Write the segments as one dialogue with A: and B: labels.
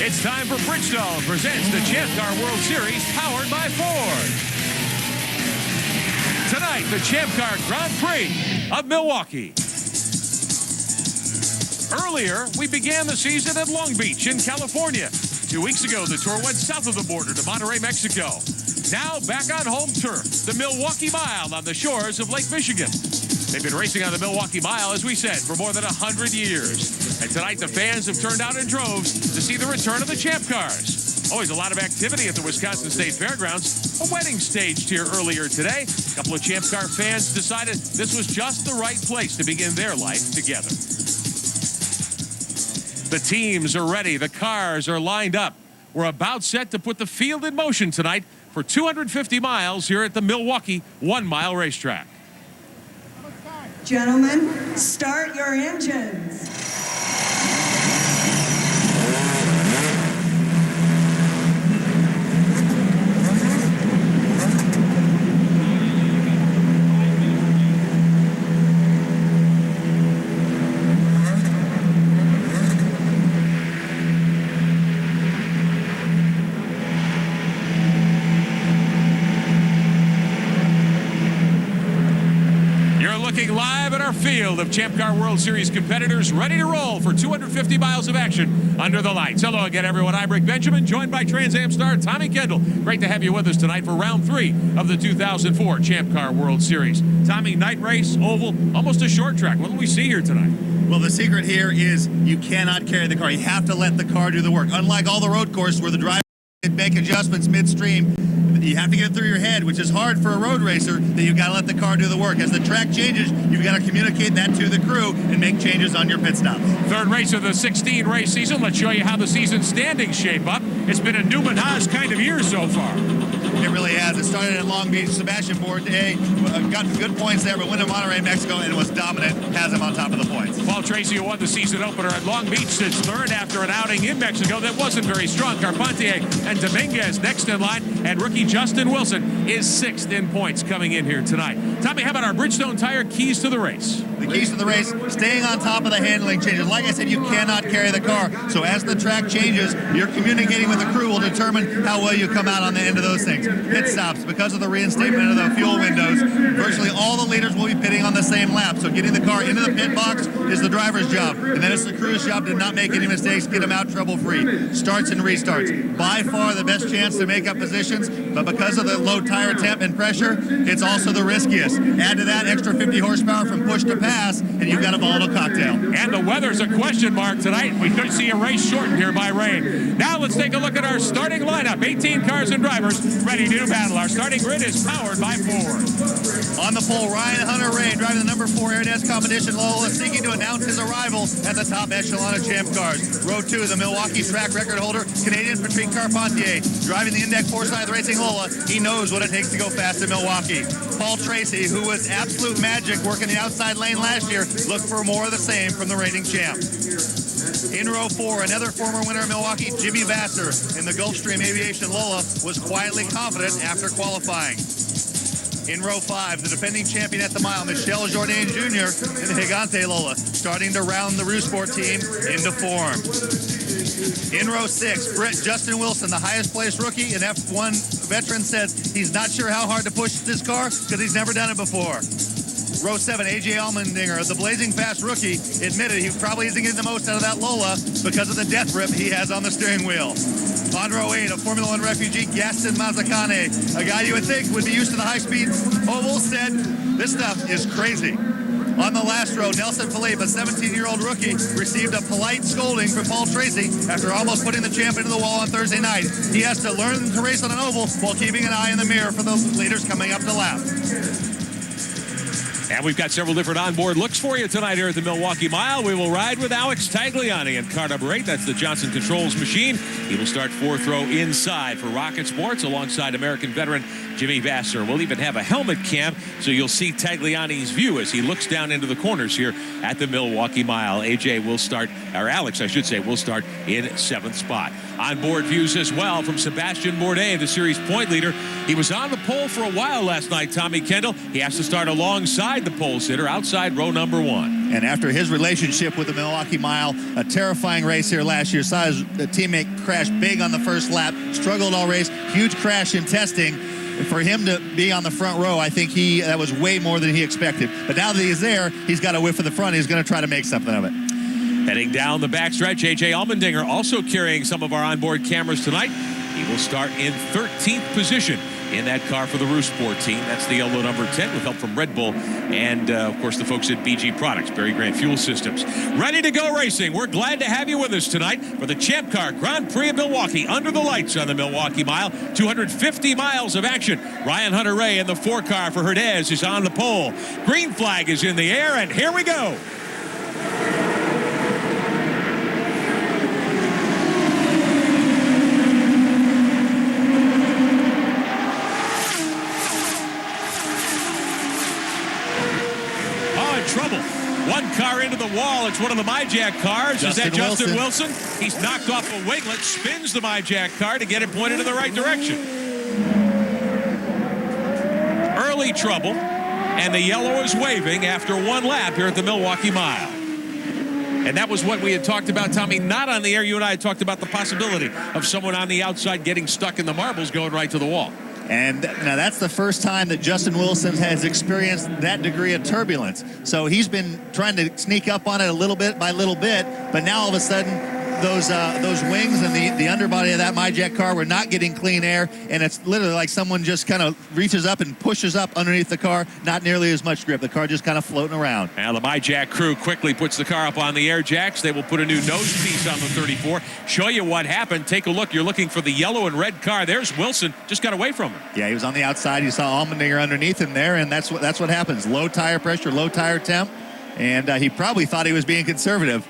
A: It's time for Bridgestone presents the Champ Car World Series powered by Ford. Tonight, the Champ Car Grand Prix of Milwaukee. Earlier, we began the season at Long Beach in California. 2 weeks ago, the tour went south of the border to Monterey, Mexico. Now, back on home turf, the Milwaukee Mile on the shores of Lake Michigan. They've been racing on the Milwaukee Mile, as we said, for more than 100 years. And tonight, the fans have turned out in droves to see the return of the Champ Cars. Always a lot of activity at the Wisconsin State Fairgrounds. A wedding staged here earlier today. A couple of Champ Car fans decided this was just the right place to begin their life together. The teams are ready. The cars are lined up. We're about set to put the field in motion tonight for 250 miles here at the Milwaukee 1 Mile racetrack.
B: Gentlemen, start your engines.
A: Live at our field of Champ Car World Series competitors ready to roll for 250 miles of action under the lights. Hello again, everyone. I'm Rick Benjamin, joined by Trans Am star Tommy Kendall. Great to have you with us tonight for round 3 of the 2004 Champ Car World Series. Tommy, night race, oval, almost a short track. What do we see here tonight?
C: Well, the secret here is you cannot carry the car. You have to let the car do the work. Unlike all the road courses where the driver can make adjustments midstream, you have to get it through your head, which is hard for a road racer, that you've got to let the car do the work. As the track changes, you've got to communicate that to the crew and make changes on your pit stops.
A: Third race of the 16 race season. Let's show you how the season standings shape up. It's been a Newman Haas kind of year so far.
C: It really has. It started in Long Beach. Sebastian Bourdais got good points there, but went to Monterey, Mexico, and was dominant. Has him on top of the points.
A: Paul Tracy, who won the season opener at Long Beach, sits third after an outing in Mexico that wasn't very strong. Carpentier and Dominguez next in line, and rookie Justin Wilson is 6th in points coming in here tonight. Tommy, how about our Bridgestone Tire keys to the race?
C: The keys to the race, staying on top of the handling changes. Like I said, you cannot carry the car. So as the track changes, you're communicating with the crew will determine how well you come out on the end of those things. Pit stops, because of the reinstatement of the fuel windows, virtually all the leaders will be pitting on the same lap. So getting the car into the pit box is the driver's job. And then it's the crew's job to not make any mistakes, get them out trouble-free. Starts and restarts. By far the best chance to make up positions, but because of the low tire temp and pressure, it's also the riskiest. Add to that extra 50 horsepower from push to pass, and you've got a volatile cocktail.
A: And the weather's a question mark tonight. We could see a race shortened here by rain. Now let's take a look at our starting lineup. 18 cars and drivers ready to battle. Our starting grid is powered by Ford.
C: On the pole, Ryan Hunter-Reay driving the number 4 Airdez Competition Lola, seeking to announce his arrival at the top echelon of Champ Cars. Row 2, the Milwaukee track record holder, Canadian Patrick Carpentier, driving the Index 4-side Racing Lola. He knows what it takes to go fast in Milwaukee. Paul Tracy, who was absolute magic working the outside lane last year, look for more of the same from the reigning champ. In row 4, another former winner of Milwaukee, Jimmy Vasser, in the Gulfstream Aviation Lola, was quietly confident after qualifying. In row 5, the defending champion at the mile, Michel Jourdain Jr. in the Gigante Lola, starting to round the Rousport team into form. In row 6, Justin Wilson, the highest placed rookie and F1 veteran, says he's not sure how hard to push this car because he's never done it before. Row 7, A.J. Allmendinger, the blazing fast rookie, admitted he probably isn't getting the most out of that Lola because of the death grip he has on the steering wheel. On row 8, a Formula One refugee, Gaston Mazzacane, a guy you would think would be used to the high-speed oval, said, this stuff is crazy. On the last row, Nelson Philippe, a 17-year-old rookie, received a polite scolding from Paul Tracy after almost putting the champ into the wall on Thursday night. He has to learn to race on an oval while keeping an eye in the mirror for the leaders coming up the lap.
A: And we've got several different onboard looks for you tonight here at the Milwaukee Mile. We will ride with Alex Tagliani in car number 8. That's the Johnson Controls machine. He will start 4th row inside for Rocket Sports alongside American veteran Jimmy Vasser. We'll even have a helmet cam so you'll see Tagliani's view as he looks down into the corners here at the Milwaukee Mile. AJ will start, or Alex, I should say, will start in 7th spot. Onboard views as well from Sebastian Bourdais, the series point leader. He was on the pole for a while last night, Tommy Kendall. He has to start alongside the pole sitter outside row number 1.
C: And after his relationship with the Milwaukee Mile, a terrifying race here last year, saw his teammate crash big on the first lap, struggled all race, huge crash in testing. For him to be on the front row, I think that was way more than he expected. But now that he's there, he's got a whiff of the front. He's going to try to make something of it.
A: Heading down the backstretch, A.J. Allmendinger also carrying some of our onboard cameras tonight. He will start in 13th position in that car for the Roost Sport team. That's the yellow number 10 with help from Red Bull and, of course, the folks at BG Products, Berry Grant Fuel Systems. Ready to go racing. We're glad to have you with us tonight for the Champ Car Grand Prix of Milwaukee. Under the lights on the Milwaukee Mile. 250 miles of action. Ryan Hunter-Reay in the 4-car for Herdez is on the pole. Green flag is in the air, and here we go. Trouble. One car into the wall. It's one of the MyJack cars. Is that Justin Wilson? He's knocked off a winglet, spins the MyJack car to get it pointed in the right direction. Early trouble, and the yellow is waving after one lap here at the Milwaukee Mile. And that was what we had talked about, Tommy. Not on the air. You and I had talked about the possibility of someone on the outside getting stuck in the marbles going right to the wall.
C: And now that's the first time that Justin Wilson has experienced that degree of turbulence. So he's been trying to sneak up on it a little bit by little bit, but now all of a sudden those wings and the underbody of that MyJack car were not getting clean air, and it's literally like someone just kind of reaches up and pushes up underneath the car. Not nearly as much grip. The car just kind of floating around.
A: Now the MyJack crew quickly puts the car up on the air jacks. They will put a new nose piece on the 34. Show you what happened. Take a look. You're looking for the yellow and red car. There's Wilson. Just got away from him.
C: Yeah, he was on the outside. You saw Allmendinger underneath him there, and that's what happens. Low tire pressure, low tire temp, and he probably thought he was being conservative.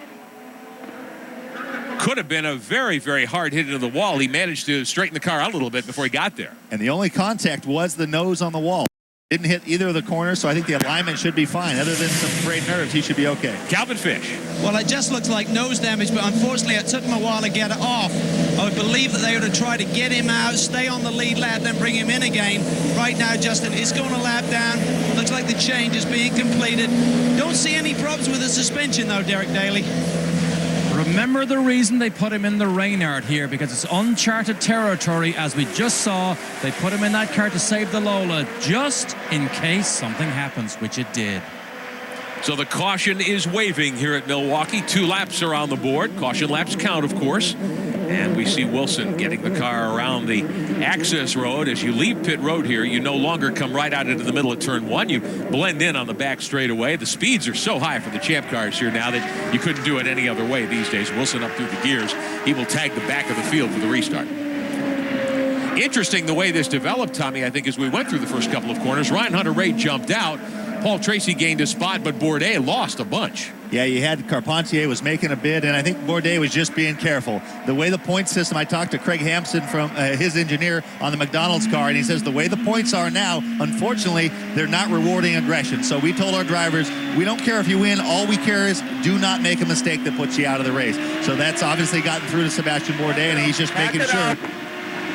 A: Could have been a very, very hard hit into the wall. He managed to straighten the car out a little bit before he got there.
C: And the only contact was the nose on the wall. Didn't hit either of the corners, so I think the alignment should be fine. Other than some frayed nerves, he should be okay.
A: Calvin Fish.
D: Well, it just looks like nose damage, but unfortunately it took him a while to get it off. I would believe that they would have tried to get him out, stay on the lead lap, then bring him in again. Right now, Justin is going a lap down. Looks like the change is being completed. Don't see any problems with the suspension, though, Derek Daly.
E: Remember the reason they put him in the Reynard here, because it's uncharted territory. As we just saw, they put him in that car to save the Lola just in case something happens, which it did.
A: So the caution is waving here at Milwaukee. 2 laps are on the board. Caution laps count, of course. And we see Wilson getting the car around the access road. As you leave pit road here, you no longer come right out into the middle of turn 1. You blend in on the back straightaway. The speeds are so high for the Champ cars here now that you couldn't do it any other way these days. Wilson up through the gears. He will tag the back of the field for the restart. Interesting the way this developed, Tommy, I think, as we went through the first couple of corners. Ryan Hunter-Reay jumped out. Paul Tracy gained a spot, but Bourdais lost a bunch.
C: Yeah, you had Carpentier was making a bid, and I think Bourdais was just being careful. The way the point system, I talked to Craig Hampson from his engineer on the McDonald's car, and he says the way the points are now, unfortunately, they're not rewarding aggression. So we told our drivers, we don't care if you win. All we care is do not make a mistake that puts you out of the race. So that's obviously gotten through to Sebastian Bourdais, and he's just making sure.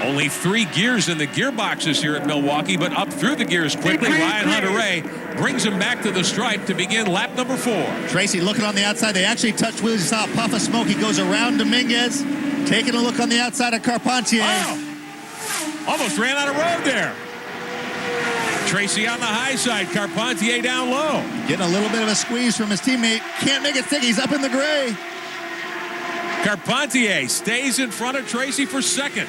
A: Only 3 gears in the gearboxes here at Milwaukee, but up through the gears quickly. Ryan Hunter-Reay brings him back to the stripe to begin lap number 4.
C: Tracy looking on the outside. They actually touched wheels. You saw a puff of smoke. He goes around Dominguez, taking a look on the outside of Carpentier.
A: Wow. Almost ran out of road there. Tracy on the high side, Carpentier down low.
C: Getting a little bit of a squeeze from his teammate. Can't make it stick. He's up in the gray.
A: Carpentier stays in front of Tracy for second.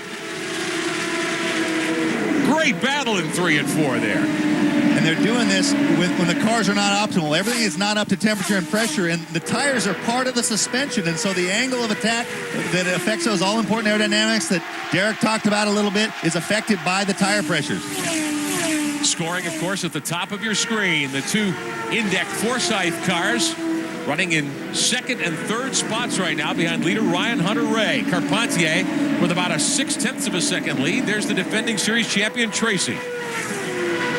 A: Great battle in 3 and 4 there.
C: And they're doing this when the cars are not optimal. Everything is not up to temperature and pressure, and the tires are part of the suspension, and so the angle of attack that affects those all-important aerodynamics that Derek talked about a little bit is affected by the tire pressures.
A: Scoring, of course, at the top of your screen. The 2 Indeck Forsyth cars running in 2nd and 3rd spots right now behind leader Ryan Hunter-Reay. Carpentier with about a 0.6 of a second lead. There's the defending series champion Tracy.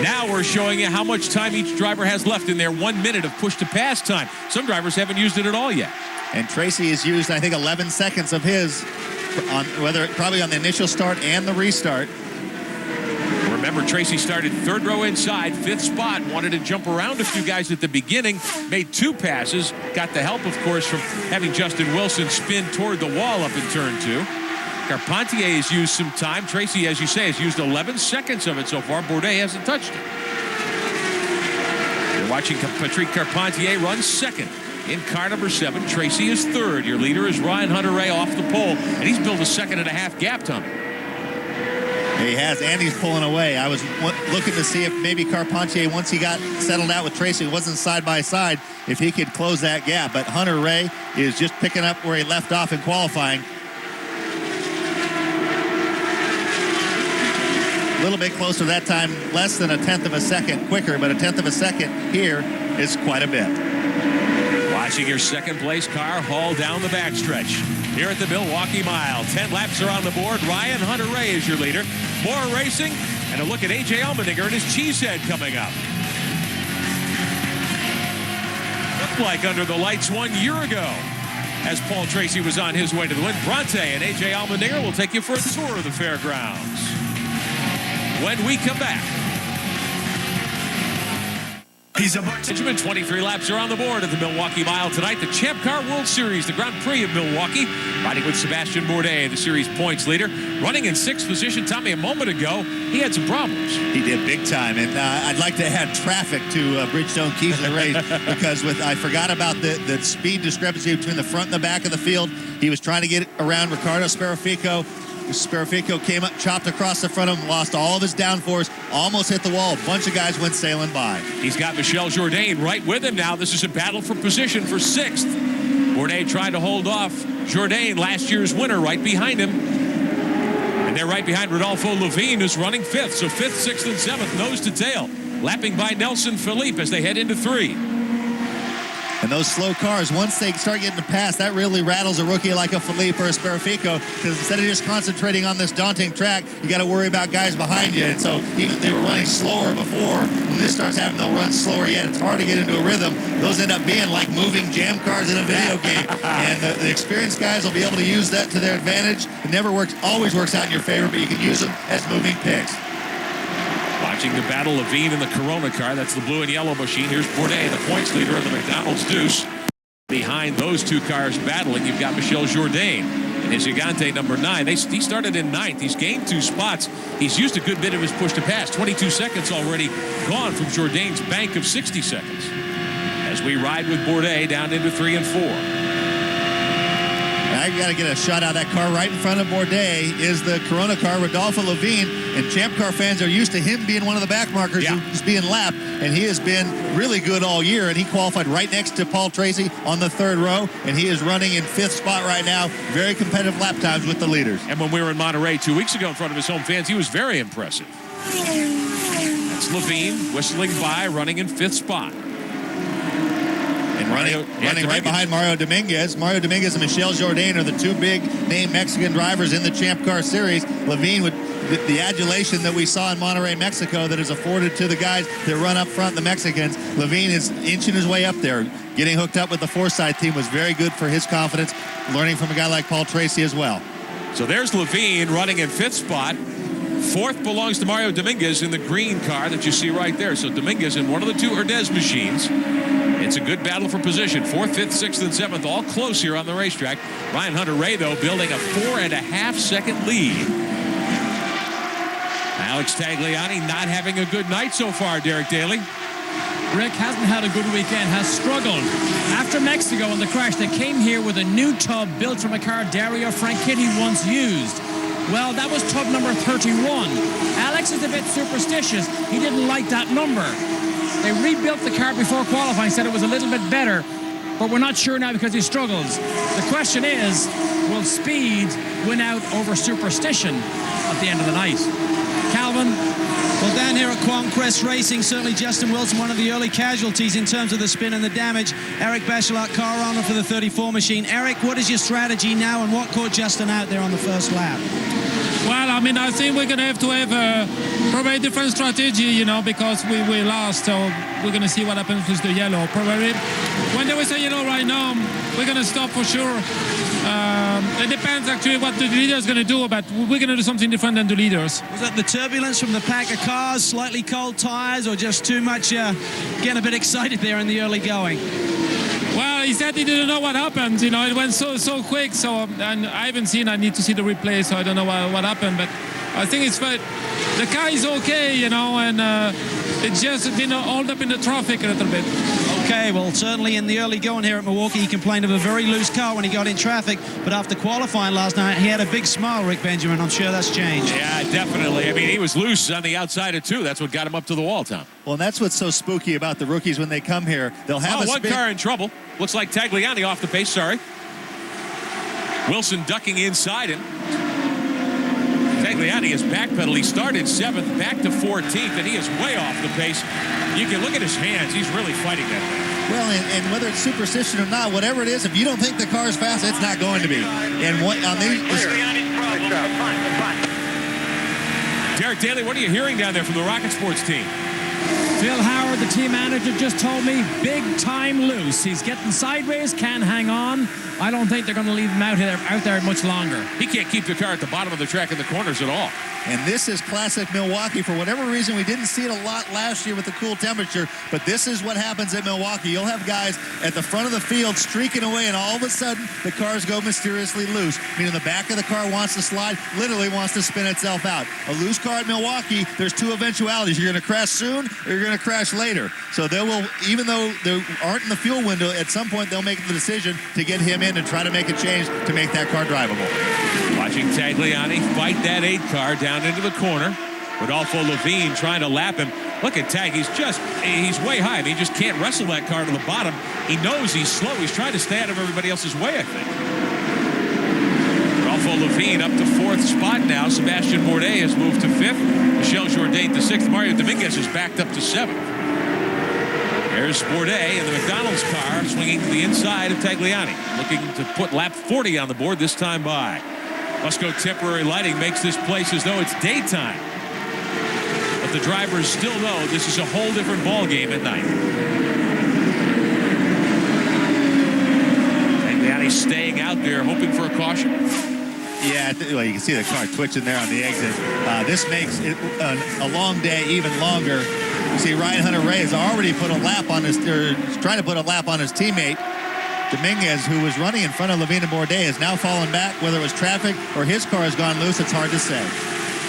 A: Now we're showing you how much time each driver has left in their 1 minute of push to pass time. Some drivers haven't used it at all yet.
C: And Tracy has used, I think, 11 seconds of his, probably on the initial start and the restart.
A: Remember Remember, Tracy started third row inside, fifth spot, wanted to jump around a few guys at the beginning, made 2 passes, got the help, of course, from having Justin Wilson spin toward the wall up in turn 2. Carpentier has used some time. Tracy, as you say, has used 11 seconds of it so far. Bourdais hasn't touched it. You're watching Patrick Carpentier run second. In car number 7, Tracy is third. Your leader is Ryan Hunter-Reay off the pole, and he's built a 2.5 gap, Tommy.
C: He has, and he's pulling away. I was looking to see if maybe Carpentier, once he got settled out with Tracy, wasn't side by side, if he could close that gap. But Hunter-Reay is just picking up where he left off in qualifying. A little bit closer that time, less than 1/10 of a second quicker, but 1/10 of a second here is quite a bit.
A: Watching your second place car haul down the backstretch here at the Milwaukee Mile. 10 laps are on the board. Ryan Hunter-Reay is your leader. More racing and a look at A.J. Allmendinger and his cheesehead coming up. Looked like under the lights 1 year ago as Paul Tracy was on his way to the win. Bronte and A.J. Allmendinger will take you for a tour of the fairgrounds. When we come back, Benjamin, 23 laps are on the board at the Milwaukee Mile tonight. The Champ Car World Series, the Grand Prix of Milwaukee, riding with Sebastian Bourdais, the series points leader, running in 6th position. Tommy, a moment ago, he had some problems.
C: He did big time, and I'd like to add traffic to Bridgestone Keys in the race because I forgot about the speed discrepancy between the front and the back of the field. He was trying to get around Ricardo Sparrofico. Sparrofico came up, chopped across the front of him, lost all of his downforce, almost hit the wall. A bunch of guys went sailing by.
A: He's got Michel Jourdain right with him now. This is a battle for position for 6th. Bourdais trying to hold off Jourdain, last year's winner, right behind him. And they're right behind Rodolfo Levine, who's running 5th. So 5th, 6th, and 7th, nose to tail. Lapping by Nelson Philippe as they head into 3.
C: And those slow cars, once they start getting to pass, that really rattles a rookie like a Philippe or a Sparrofico, because instead of just concentrating on this daunting track, you got to worry about guys behind you. And so even if they were running slower before, when this starts happening, they'll run slower yet. It's hard to get into a rhythm. Those end up being like moving jam cars in a video game. And the experienced guys will be able to use that to their advantage. It never works, always works out in your favor, but you can use them as moving picks.
A: Watching the battle, Levine in the Corona car. That's the blue and yellow machine. Here's Bourdais, the points leader of the McDonald's Deuce. Behind those 2 cars battling, you've got Michel Jourdain and his Gigante number 9. He started in 9th. He's gained 2 spots. He's used a good bit of his push to pass. 22 seconds already gone from Jourdain's bank of 60 seconds. As we ride with Bourdais down into 3 and 4.
C: Now you got to get a shot out of that car. Right in front of Bourdais is the Corona car, Rodolfo Levine, and Champ Car fans are used to him being one of the back markers who's being lapped, and he has been really good all year, and he qualified right next to Paul Tracy on the 3rd row, and he is running in 5th spot right now. Very competitive lap times with the leaders.
A: And when we were in Monterey 2 weeks ago in front of his home fans, he was very impressive. That's Levine whistling by, running in 5th spot.
C: And running right behind Mario Dominguez. Mario Dominguez and Michel Jourdain are the 2 big-name Mexican drivers in the Champ Car Series. Levine, with the adulation that we saw in Monterey, Mexico, that is afforded to the guys that run up front, the Mexicans, Levine is inching his way up there. Getting hooked up with the Forsythe team was very good for his confidence, learning from a guy like Paul Tracy as well.
A: So there's Levine running in 5th spot. 4th belongs to Mario Dominguez in the green car that you see right there. So Dominguez in one of the 2 Herdez machines. It's a good battle for position. 4th, 5th, 6th, and 7th, all close here on the racetrack. Ryan Hunter-Reay, though, building a 4.5-second lead. Alex Tagliani not having a good night so far, Derek Daly.
E: Rick hasn't had a good weekend, has struggled. After Mexico and the crash, they came here with a new tub built from a car Dario Franchitti once used. Well, that was tub number 31. Alex is a bit superstitious. He didn't like that number. They rebuilt the car before qualifying, said it was a little bit better, but we're not sure now because he struggles. The question is, will speed win out over superstition at the end of the night? Calvin?
D: Well, down here at Qualm-Crest Racing, certainly Justin Wilson, one of the early casualties in terms of the spin and the damage. Eric Bechelot, car owner for the 34 machine. Eric, what is your strategy now, and what caught Justin out there on the first lap?
F: Well, I mean, I think we're going to have probably a different strategy, because we lost. So we're going to see what happens with the yellow. Probably when there is a yellow right now, we're going to stop for sure. It depends actually what the leader is going to do, but we're going to do something different than the leaders.
D: Was that the turbulence from the pack of cars, slightly cold tires, or just too much getting a bit excited there in the early going?
F: Well, he said he didn't know what happened. You know, it went so quick. So, and I haven't seen. I need to see the replay, so I don't know what happened. But I think it's fine. The car is okay, you know, and it's just been hauled up in the traffic a little bit.
D: Okay, well, certainly in the early going here at Milwaukee, he complained of a very loose car when he got in traffic. But after qualifying last night, he had a big smile, Rick Benjamin. I'm sure that's changed.
A: Yeah, definitely. I mean, he was loose on the outside of two. That's what got him up to the wall, Tom.
C: Well, and that's what's so spooky about the rookies when they come here. They'll have
A: one car in trouble. Looks like Tagliani off the pace, sorry. Wilson ducking inside him. Tagliani has backpedaled. He started 7th, back to 14th, and he is way off the pace. You can look at his hands. He's really fighting that thing.
C: Well, and whether it's superstition or not, whatever it is, if you don't think the car's fast, it's not going to be. And what on these...
A: Derek Daly, what are you hearing down there from the Rocket Sports team?
E: Phil Howard, the team manager, just told me big time loose. He's getting sideways, can't hang on. I don't think they're going to leave him out there much longer.
A: He can't keep the car at the bottom of the track in the corners at all.
C: And this is classic Milwaukee. For whatever reason, we didn't see it a lot last year with the cool temperature, but this is what happens at Milwaukee. You'll have guys at the front of the field streaking away, and all of a sudden, the cars go mysteriously loose, meaning the back of the car wants to slide, literally wants to spin itself out. A loose car at Milwaukee, there's two eventualities. You're going to crash soon, or you're going to crash later. So they will, even though they aren't in the fuel window, at some point they'll make the decision to get him in and try to make a change to make that car drivable.
A: Watching Tagliani fight that 8 car down into the corner. Rodolfo Levine trying to lap him. Look at Tag. He's way high. I mean, he just can't wrestle that car to the bottom. He knows he's slow. He's trying to stay out of everybody else's way, I think. Rodolfo Levine up to 4th spot now. Sebastian Bourdais has moved to 5th. Michel Jourdain to 6th. Mario Dominguez is backed up to 7th. There's Bourdais in the McDonald's car swinging to the inside of Tagliani. Looking to put lap 40 on the board this time by. Musco temporary lighting makes this place as though it's daytime. But the drivers still know this is a whole different ball game at night. Tagliani staying out there hoping for a caution.
C: Yeah, well, you can see the car twitching there on the exit. This makes it a long day even longer. You see Ryan Hunter-Reay has already put a lap on his, or trying to put a lap on his teammate. Dominguez, who was running in front of Levine and Bourdais, is now fallen back. Whether it was traffic or his car has gone loose, it's hard to say.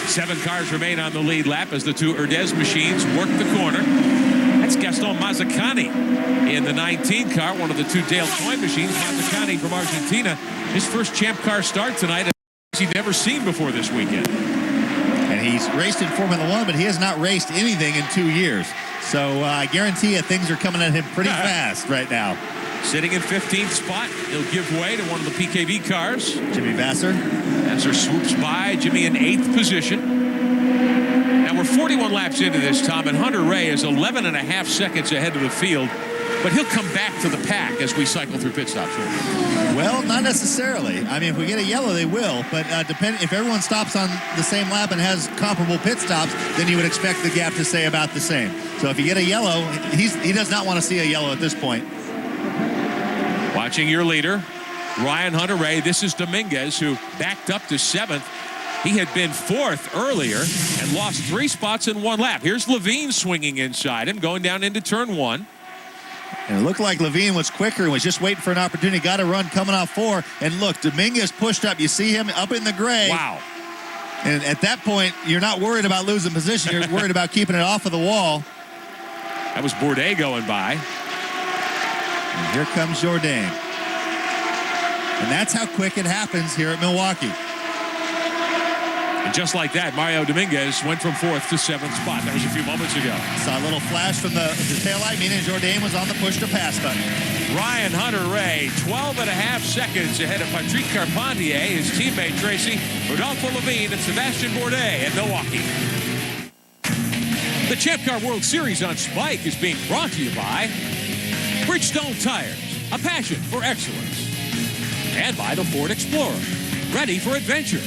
A: 7 cars remain on the lead lap as the 2 Urdez machines work the corner. That's Gaston Mazzacani in the 19 car, one of the 2 Dale Toy machines. Mazzacani from Argentina. His first Champ Car start tonight, he'd never seen before this weekend.
C: And he's raced in Formula 1, but he has not raced anything in 2 years. So I guarantee you things are coming at him pretty fast right now.
A: Sitting in 15th spot, he'll give way to one of the PKV cars.
C: Jimmy Vasser.
A: Vasser swoops by. Jimmy in 8th position. Now we're 41 laps into this, Tom, and Hunter-Reay is 11.5 seconds ahead of the field. But he'll come back to the pack as we cycle through pit stops.
C: Well, not necessarily. I mean, if we get a yellow, they will. But if everyone stops on the same lap and has comparable pit stops, then you would expect the gap to stay about the same. So if you get a yellow, he does not want to see a yellow at this point.
A: Watching your leader, Ryan Hunter-Reay. This is Dominguez, who backed up to 7th. He had been 4th earlier and lost 3 spots in 1 lap. Here's Levine swinging inside him, going down into turn 1.
C: And it looked like Levine was quicker and was just waiting for an opportunity. Got a run coming off 4. And look, Dominguez pushed up. You see him up in the gray.
A: Wow.
C: And at that point, you're not worried about losing position. You're worried about keeping it off of the wall.
A: That was Bourdais going by.
C: And here comes Jourdain. And that's how quick it happens here at Milwaukee.
A: And just like that, Mario Dominguez went from 4th to 7th spot. That was a few moments ago.
C: Saw a little flash from the taillight, meaning Jourdain was on the push-to-pass button.
A: Ryan Hunter-Reay, 12.5 seconds ahead of Patrick Carpentier, his teammate Tracy, Rodolfo Levine, and Sebastian Bourdais at Milwaukee. The Champ Car World Series on Spike is being brought to you by Bridgestone Tires, a passion for excellence. And by the Ford Explorer, ready for adventure.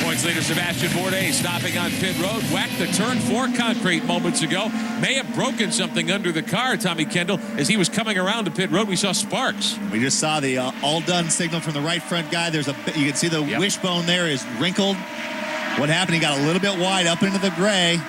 A: Points leader Sebastian Bourdais stopping on pit road, whacked the turn 4 concrete moments ago. may have broken something under the car, Tommy Kendall. As he was coming around to pit road, we saw sparks.
C: We just saw the all done signal from the right front guy. You can see the wishbone there is wrinkled. What happened? He got a little bit wide up into the gray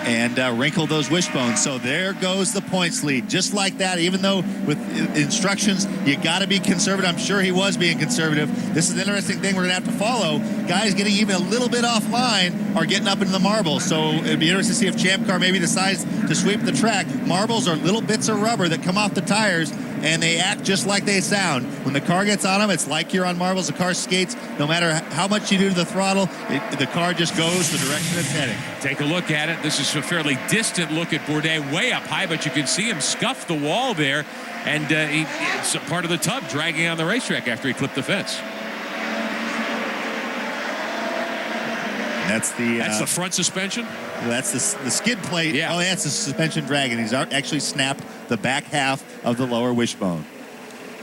C: and wrinkled those wishbones. So there goes the points lead, just like that. Even though with instructions, you got to be conservative. I'm sure he was being conservative. This is an interesting thing we're going to have to follow. Guys getting even a little bit offline are getting up into the marbles. So it'd be interesting to see if Champ Car maybe decides to sweep the track. Marbles are little bits of rubber that come off the tires, and they act just like they sound. When the car gets on them, it's like you're on marbles. The car skates. No matter how much you do to the throttle, the car just goes the direction it's heading.
A: Take a look at it. This is a fairly distant look at Bourdais, way up high, but you can see him scuff the wall there, and it's a part of the tub dragging on the racetrack after he clipped the fence.
C: That's the
A: front suspension?
C: That's the skid plate.
A: Yeah.
C: Oh, that's the suspension dragging. He's actually snapped the back half of the lower wishbone.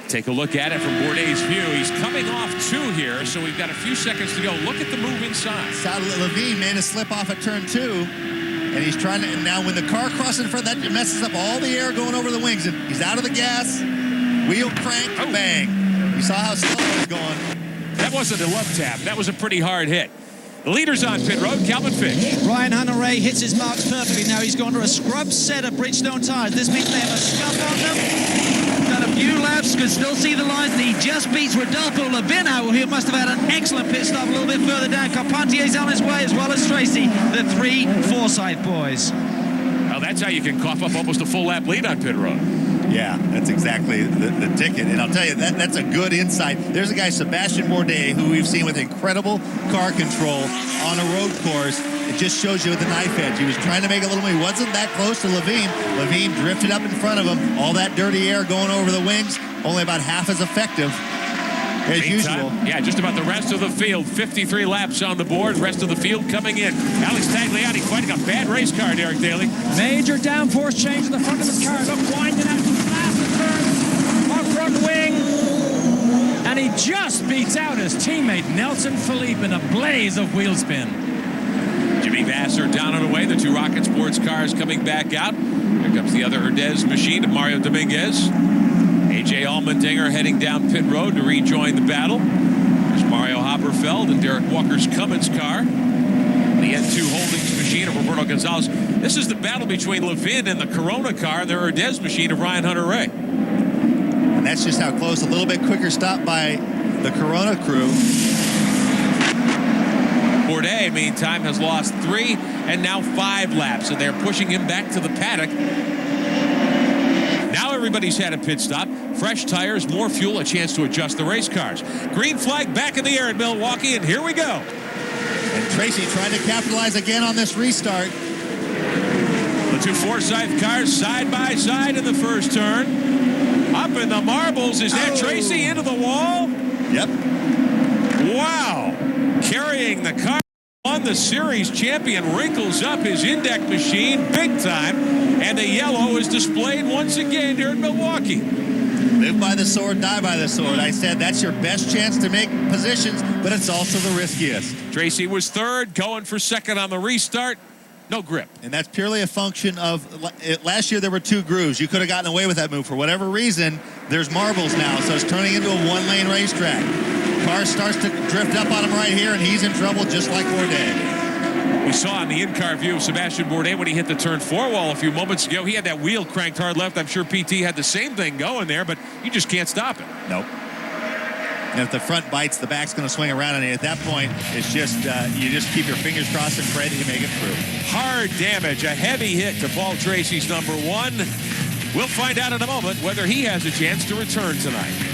A: Take a look at it from Bourdais' view. He's coming off 2 here, so we've got a few seconds to go. Look at the move inside.
C: Levine made a slip off at turn 2, and he's trying to. And now when the car crosses in front, that messes up all the air going over the wings. And he's out of the gas. Wheel crank, bang. You saw how slow it was going.
A: That wasn't a love tap. That was a pretty hard hit. The leaders on pit road, Calvin Fish.
D: Ryan Hunter-Reay hits his marks perfectly. Now he's gone to a scrub set of Bridgestone tires. This means they have a scuff on them. Done a few laps, can still see the lines, and he just beats Rodolfo Levin, who must have had an excellent pit stop a little bit further down. Carpentier's on his way, as well as Tracy, the 3 Forsyth boys.
A: Well, that's how you can cough up almost a full lap lead on pit road.
C: Yeah, that's exactly the ticket. And I'll tell you, that's a good insight. There's a guy, Sebastian Bourdais, who we've seen with incredible car control on a road course. It just shows you with the knife edge. He was trying to make a little move. He wasn't that close to Levine. Levine drifted up in front of him. All that dirty air going over the wings, only about half as effective as usual.
A: Yeah, just about the rest of the field. 53 laps on the board. Rest of the field coming in. Alex Tagliani fighting a bad race car, Derek Daly.
E: Major downforce change in the front of his car. Look, winding out the last turn. Off front wing. And he just beats out his teammate Nelson Philippe in a blaze of wheel spin.
A: Jimmy Vasser down and away. The 2 Rocket Sports cars coming back out. Here comes the other Herdez machine of Mario Dominguez. A.J. Allmendinger heading down pit road to rejoin the battle. There's Mario Haberfeld and Derek Walker's Cummins car. The N2 Holdings machine of Roberto Gonzalez. This is the battle between Levin and the Corona car, the Herdez machine of Ryan Hunter-Reay.
C: And that's just how close. A little bit quicker stop by the Corona crew.
A: Bourdais, meantime, has lost 3 and now 5 laps, and they're pushing him back to the paddock. Now everybody's had a pit stop. Fresh tires, more fuel, a chance to adjust the race cars. Green flag back in the air at Milwaukee, and here we go.
C: And Tracy trying to capitalize again on this restart.
A: The 2 Forsyth cars side by side in the first turn. Up in the marbles. Is that Tracy into the wall?
C: Yep.
A: Wow. Carrying the car on the series champion, wrinkles up his index machine big time, and the yellow is displayed once again here in Milwaukee.
C: Live by the sword, die by the sword. I said that's your best chance to make positions, but it's also the riskiest.
A: Tracy was 3rd, going for 2nd on the restart. No grip.
C: And that's purely a function of last year there were 2 grooves. You could have gotten away with that move. For whatever reason, there's marbles now, so it's turning into a 1-lane racetrack. Car starts to drift up on him right here, and he's in trouble just like Bourdais.
A: We saw on the in-car view of Sebastian Bourdais when he hit the turn 4 wall a few moments ago. He had that wheel cranked hard left. I'm sure PT had the same thing going there, but you just can't stop it.
C: Nope. And if the front bites, the back's going to swing around on you. At that point, it's just you just keep your fingers crossed and pray that you make it through.
A: Hard damage, a heavy hit to Paul Tracy's number 1. We'll find out in a moment whether he has a chance to return tonight.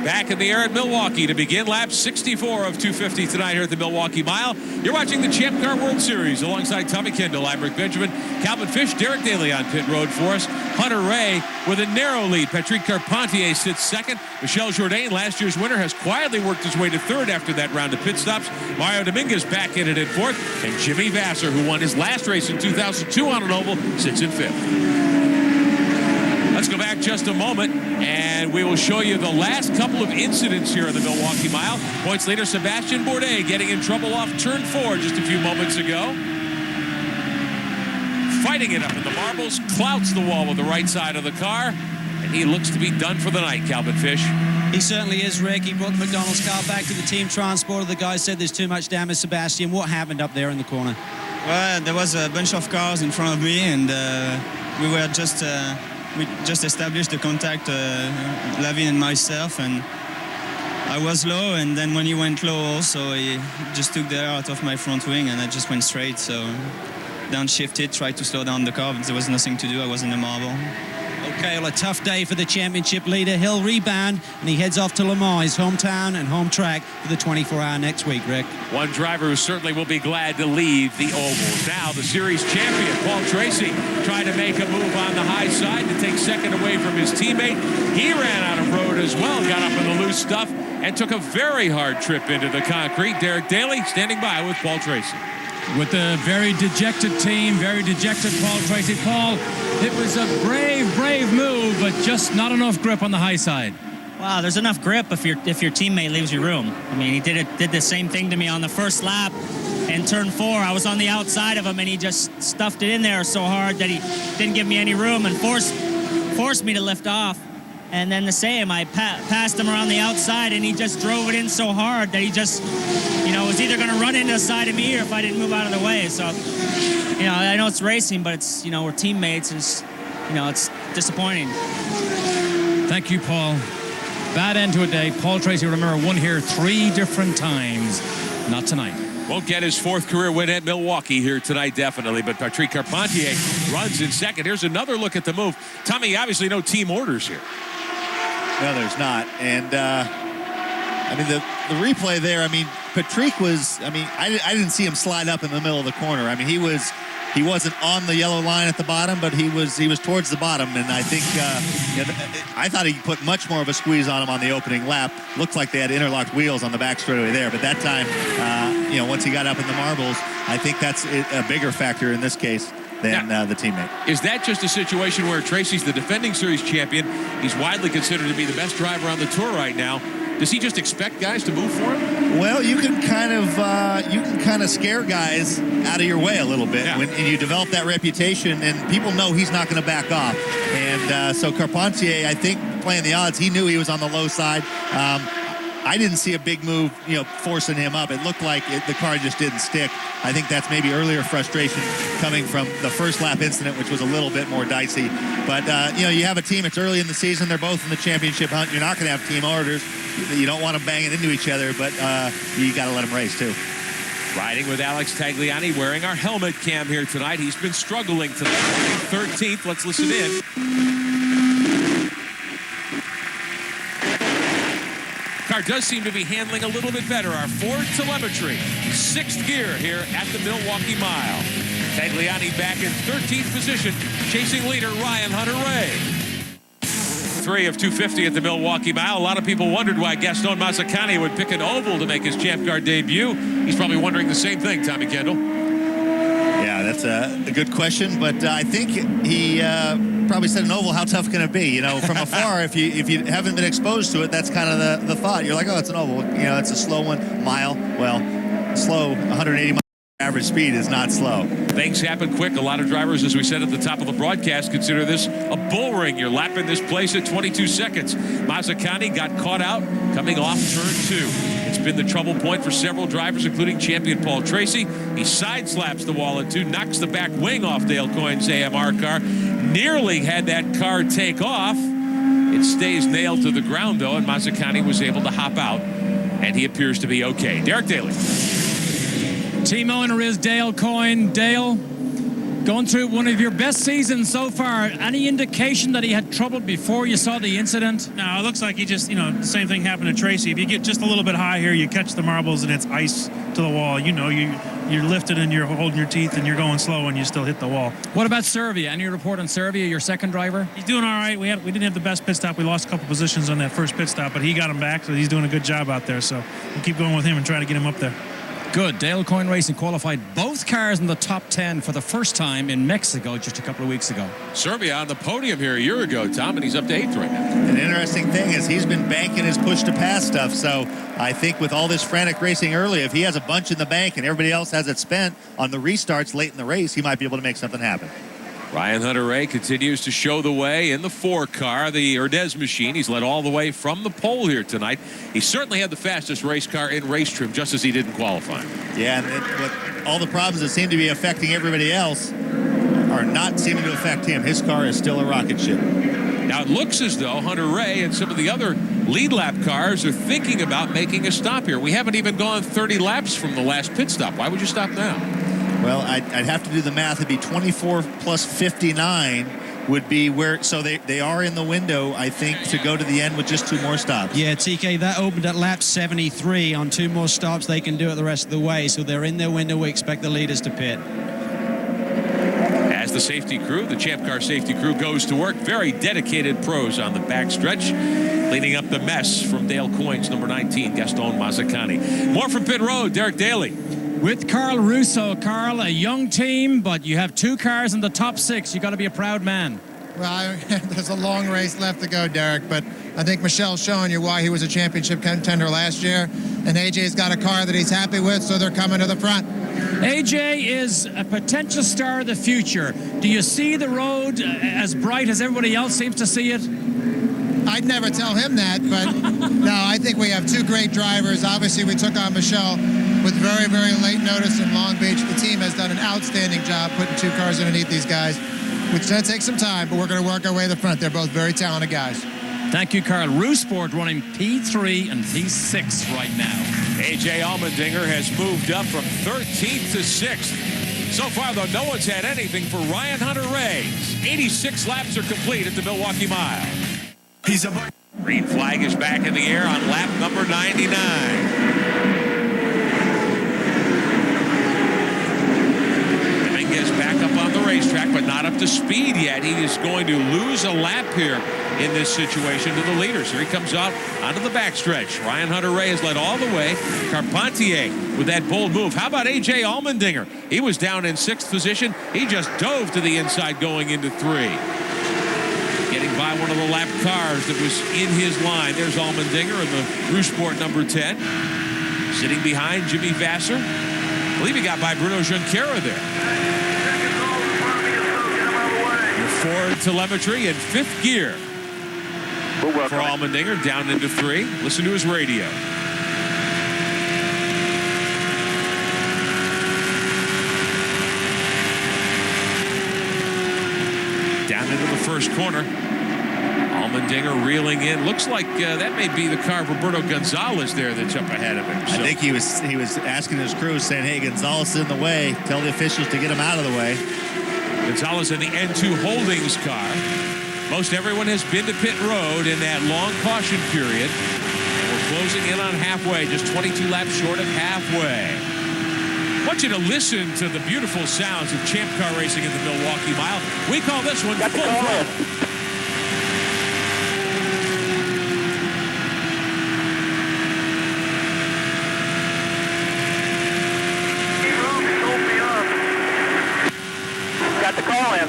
A: Back in the air at Milwaukee to begin lap 64 of 250 tonight here at the Milwaukee Mile. You're watching the Champ Car World Series alongside Tommy Kendall. I'm Rick Benjamin. Calvin Fish, Derek Daly on pit road for us. Hunter-Reay with a narrow lead. Patrick Carpentier sits 2nd. Michel Jourdain, last year's winner, has quietly worked his way to 3rd after that round of pit stops. Mario Dominguez back in it at 4th. And Jimmy Vasser, who won his last race in 2002 on an oval, sits in 5th. Let's go back just a moment, and we will show you the last couple of incidents here in the Milwaukee Mile. Points leader Sebastian Bourdais getting in trouble off turn 4 just a few moments ago. Fighting it up in the marbles, clouts the wall with the right side of the car, and he looks to be done for the night, Calvin Fish.
D: He certainly is, Rick. He brought the McDonald's car back to the team transporter. The guy said there's too much damage. Sebastian, what happened up there in the corner?
G: Well, there was a bunch of cars in front of me, and we just established the contact, Lavin and myself, and I was low, and then when he went low also, he just took the air out of my front wing, and I just went straight, so downshifted, tried to slow down the car, but there was nothing to do. I was in the marble.
D: Okay, well, a tough day for the championship leader. He'll rebound, and he heads off to Le Mans, his hometown and home track, for the 24-hour next week, Rick.
A: One driver who certainly will be glad to leave the ovals. Now the series champion, Paul Tracy, tried to make a move on the high side to take second away from his teammate. He ran out of road as well, got up in the loose stuff, and took a very hard trip into the concrete. Derek Daly standing by with Paul Tracy.
E: With a very dejected team, very dejected Paul Tracy. Paul, it was a brave move, but just not enough grip on the high side.
H: Wow, there's enough grip if your teammate leaves your room. I mean, he did the same thing to me on the first lap in turn 4. I was on the outside of him, and he just stuffed it in there so hard that he didn't give me any room and forced me to lift off. And then the same, I passed him around the outside, and he just drove it in so hard that he just, was either going to run into the side of me or if I didn't move out of the way. So, I know it's racing, but it's, we're teammates, and it's disappointing.
E: Thank you, Paul. Bad end to a day. Paul Tracy, remember, won here 3 different times. Not tonight.
A: Won't get his 4th career win at Milwaukee here tonight, definitely. But Patrick Carpentier runs in second. Here's another look at the move. Tommy, obviously no team orders here.
C: No, there's not. And, the replay there, Patrick was, I didn't see him slide up in the middle of the corner. He wasn't on the yellow line at the bottom, but he was towards the bottom. And I think, I thought he put much more of a squeeze on him on the opening lap. Looked like they had interlocked wheels on the back straightaway there. But that time, once he got up in the marbles, I think that's a bigger factor in this case than the teammate.
A: Is that just a situation where Tracy's the defending series champion? He's widely considered to be the best driver on the tour right now. Does he just expect guys to move for him?
C: Well, you can kind of scare guys out of your way a little bit when you develop that reputation, and people know he's not going to back off. And so Carpentier, I think, playing the odds, he knew he was on the low side. I didn't see a big move, forcing him up. It looked like the car just didn't stick. I think that's maybe earlier frustration coming from the first lap incident, which was a little bit more dicey. But, you have a team, it's early in the season. They're both in the championship hunt. You're not going to have team orders. You don't want to bang it into each other, but you got to let them race, too.
A: Riding with Alex Tagliani, wearing our helmet cam here tonight. He's been struggling tonight. 13th. Let's listen in. Car does seem to be handling a little bit better. Our Ford telemetry, 6th gear here at the Milwaukee Mile. Tagliani back in 13th position, chasing leader Ryan Hunter-Reay. 3 of 250 at the Milwaukee Mile. A lot of people wondered why Gaston Mazzacani would pick an oval to make his Champ Car debut. He's probably wondering the same thing, Tommy Kendall.
C: Yeah, that's a good question, but I think he probably said an oval, how tough can it be? From afar, if you haven't been exposed to it, that's kind of the thought. You're like, oh, it's an oval. It's a slow one, mile. Well, slow, 180 miles average speed is not slow.
A: Things happen quick. A lot of drivers, as we said at the top of the broadcast, consider this a bull ring. You're lapping this place at 22 seconds. Mazzacani got caught out coming off turn 2. It's been the trouble point for several drivers, including champion Paul Tracy. He side slaps the wall at 2, knocks the back wing off Dale Coyne's AMR car. Nearly had that car take off. It stays nailed to the ground, though, and Mazzacani was able to hop out, and he appears to be okay. Derek Daly.
E: Team owner is Dale Coyne. Dale, going through one of your best seasons so far. Any indication that he had trouble before you saw the incident?
I: No, it looks like he just, the same thing happened to Tracy. If you get just a little bit high here, you catch the marbles and it's ice to the wall. You're lifted and you're holding your teeth and you're going slow and you still hit the wall.
E: What about Servia? Any report on Servia, your second driver?
I: He's doing all right. We didn't have the best pit stop. We lost a couple positions on that first pit stop, but he got him back, so he's doing a good job out there. So we'll keep going with him and try to get him up there.
E: Good. Dale Coyne Racing qualified both cars in the top 10 for the first time in Mexico just a couple of weeks ago.
A: Serbia on the podium here a year ago, Tom, and he's up to 8th right now.
C: An interesting thing is he's been banking his push-to-pass stuff, so I think with all this frantic racing early, if he has a bunch in the bank and everybody else has it spent on the restarts late in the race, he might be able to make something happen.
A: Ryan Hunter-Reay continues to show the way in the 4 car, the Urdez machine. He's led all the way from the pole here tonight. He certainly had the fastest race car in race trim, just as he did in qualifying.
C: Yeah, and with all the problems that seem to be affecting everybody else are not seeming to affect him. His car is still a rocket ship.
A: Now, it looks as though Hunter-Reay and some of the other lead lap cars are thinking about making a stop here. We haven't even gone 30 laps from the last pit stop. Why would you stop now?
C: Well, I'd have to do the math. It'd be 24 plus 59 would be where, so they are in the window, I think, to go to the end with just 2 more stops.
D: Yeah, TK, that opened at lap 73. On 2 more stops, they can do it the rest of the way. So they're in their window. We expect the leaders to pit.
A: As the safety crew, the Champ Car safety crew, goes to work, very dedicated pros on the backstretch, cleaning up the mess from Dale Coyne's number 19, Gaston Mazzacani. More from pit road, Derek Daly.
E: With Carl Russo. Carl, a young team, but you have 2 cars in the top 6. You got to be a proud man.
J: Well, there's a long race left to go, Derek, but I think Michelle's showing you why he was a championship contender last year, and AJ's got a car that he's happy with, so they're coming to the front.
E: AJ is a potential star of the future. Do you see the road as bright as everybody else seems to see it?
J: I'd never tell him that, but no, I think we have 2 great drivers. Obviously, we took on Michelle with very, very late notice in Long Beach. The team has done an outstanding job putting 2 cars underneath these guys, which is going to take some time, but we're going to work our way to the front. They're both very talented guys.
E: Thank you, Carl. Roossport running P3 and P6 right now.
A: A.J. Allmendinger has moved up from 13th to 6th. So far, though, no one's had anything for Ryan Hunter-Reay. 86 laps are complete at the Milwaukee Mile. Green flag is back in the air on lap number 99. Dominguez back up on the racetrack, but not up to speed yet. He is going to lose a lap here in this situation to the leaders. Here he comes out onto the backstretch. Ryan Hunter-Reay has led all the way. Carpentier with that bold move. How about A.J. Allmendinger? He was down in 6th position. He just dove to the inside going into 3. Getting by one of the lap cars that was in his line. There's Allmendinger in the Roossport number 10. Sitting behind Jimmy Vasser. I believe he got by Bruno Junqueira there. Ford telemetry in 5th gear for Allmendinger, down into 3. Listen to his radio. Down into the first corner. Allmendinger reeling in. Looks like that may be the car of Roberto Gonzalez there that's up ahead of him. So.
C: I think he was asking his crew, saying, hey, Gonzalez is in the way. Tell the officials to get him out of the way.
A: Gonzalez in the N2 Holdings car. Most everyone has been to pit road in that long caution period. We're closing in on halfway, just 22 laps short of halfway. I want you to listen to the beautiful sounds of Champ Car racing in the Milwaukee Mile. We call this one Full Throttle.
K: Got the call in.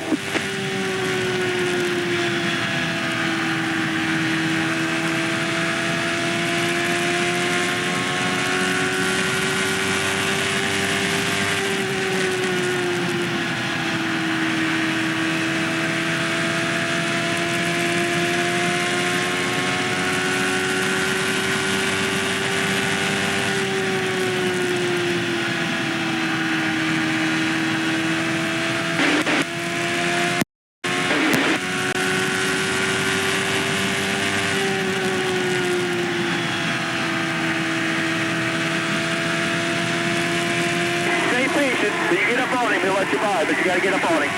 K: So you get up on him, he'll let you by, but you got to get up on him.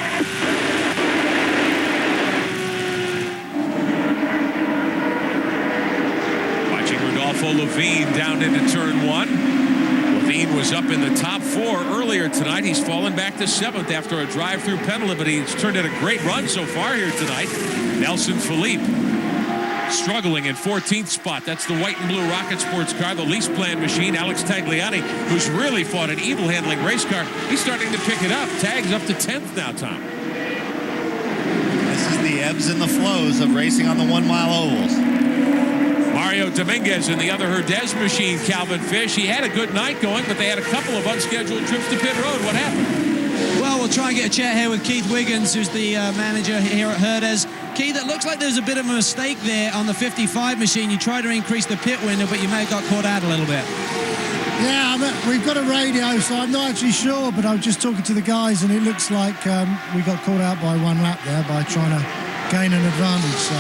A: Watching Rodolfo Levine down into turn 1. Levine was up in the top 4 earlier tonight. He's fallen back to 7th after a drive-through penalty, but he's turned in a great run so far here tonight. Nelson Philippe Struggling in 14th spot. That's the white and blue Rocket Sports car, the lease plan machine. Alex Tagliani, who's really fought an evil handling race car. He's starting to pick it up. Tags up to 10th now, Tom.
C: This is the ebbs and the flows of racing on the 1 mile ovals.
A: Mario Dominguez in the other Herdez machine, Calvin Fish. He had a good night going, but they had a couple of unscheduled trips to pit road. What happened?
D: Well, we'll try and get a chat here with Keith Wiggins, who's the manager here at Herdez. Keith, it looks like there's a bit of a mistake there on the 55 machine. You tried to increase the pit window, but you may have got caught out a little bit.
L: Yeah, we've got a radio, so I'm not actually sure, but I was just talking to the guys, and it looks like we got caught out by 1 lap there by trying to gain an advantage. So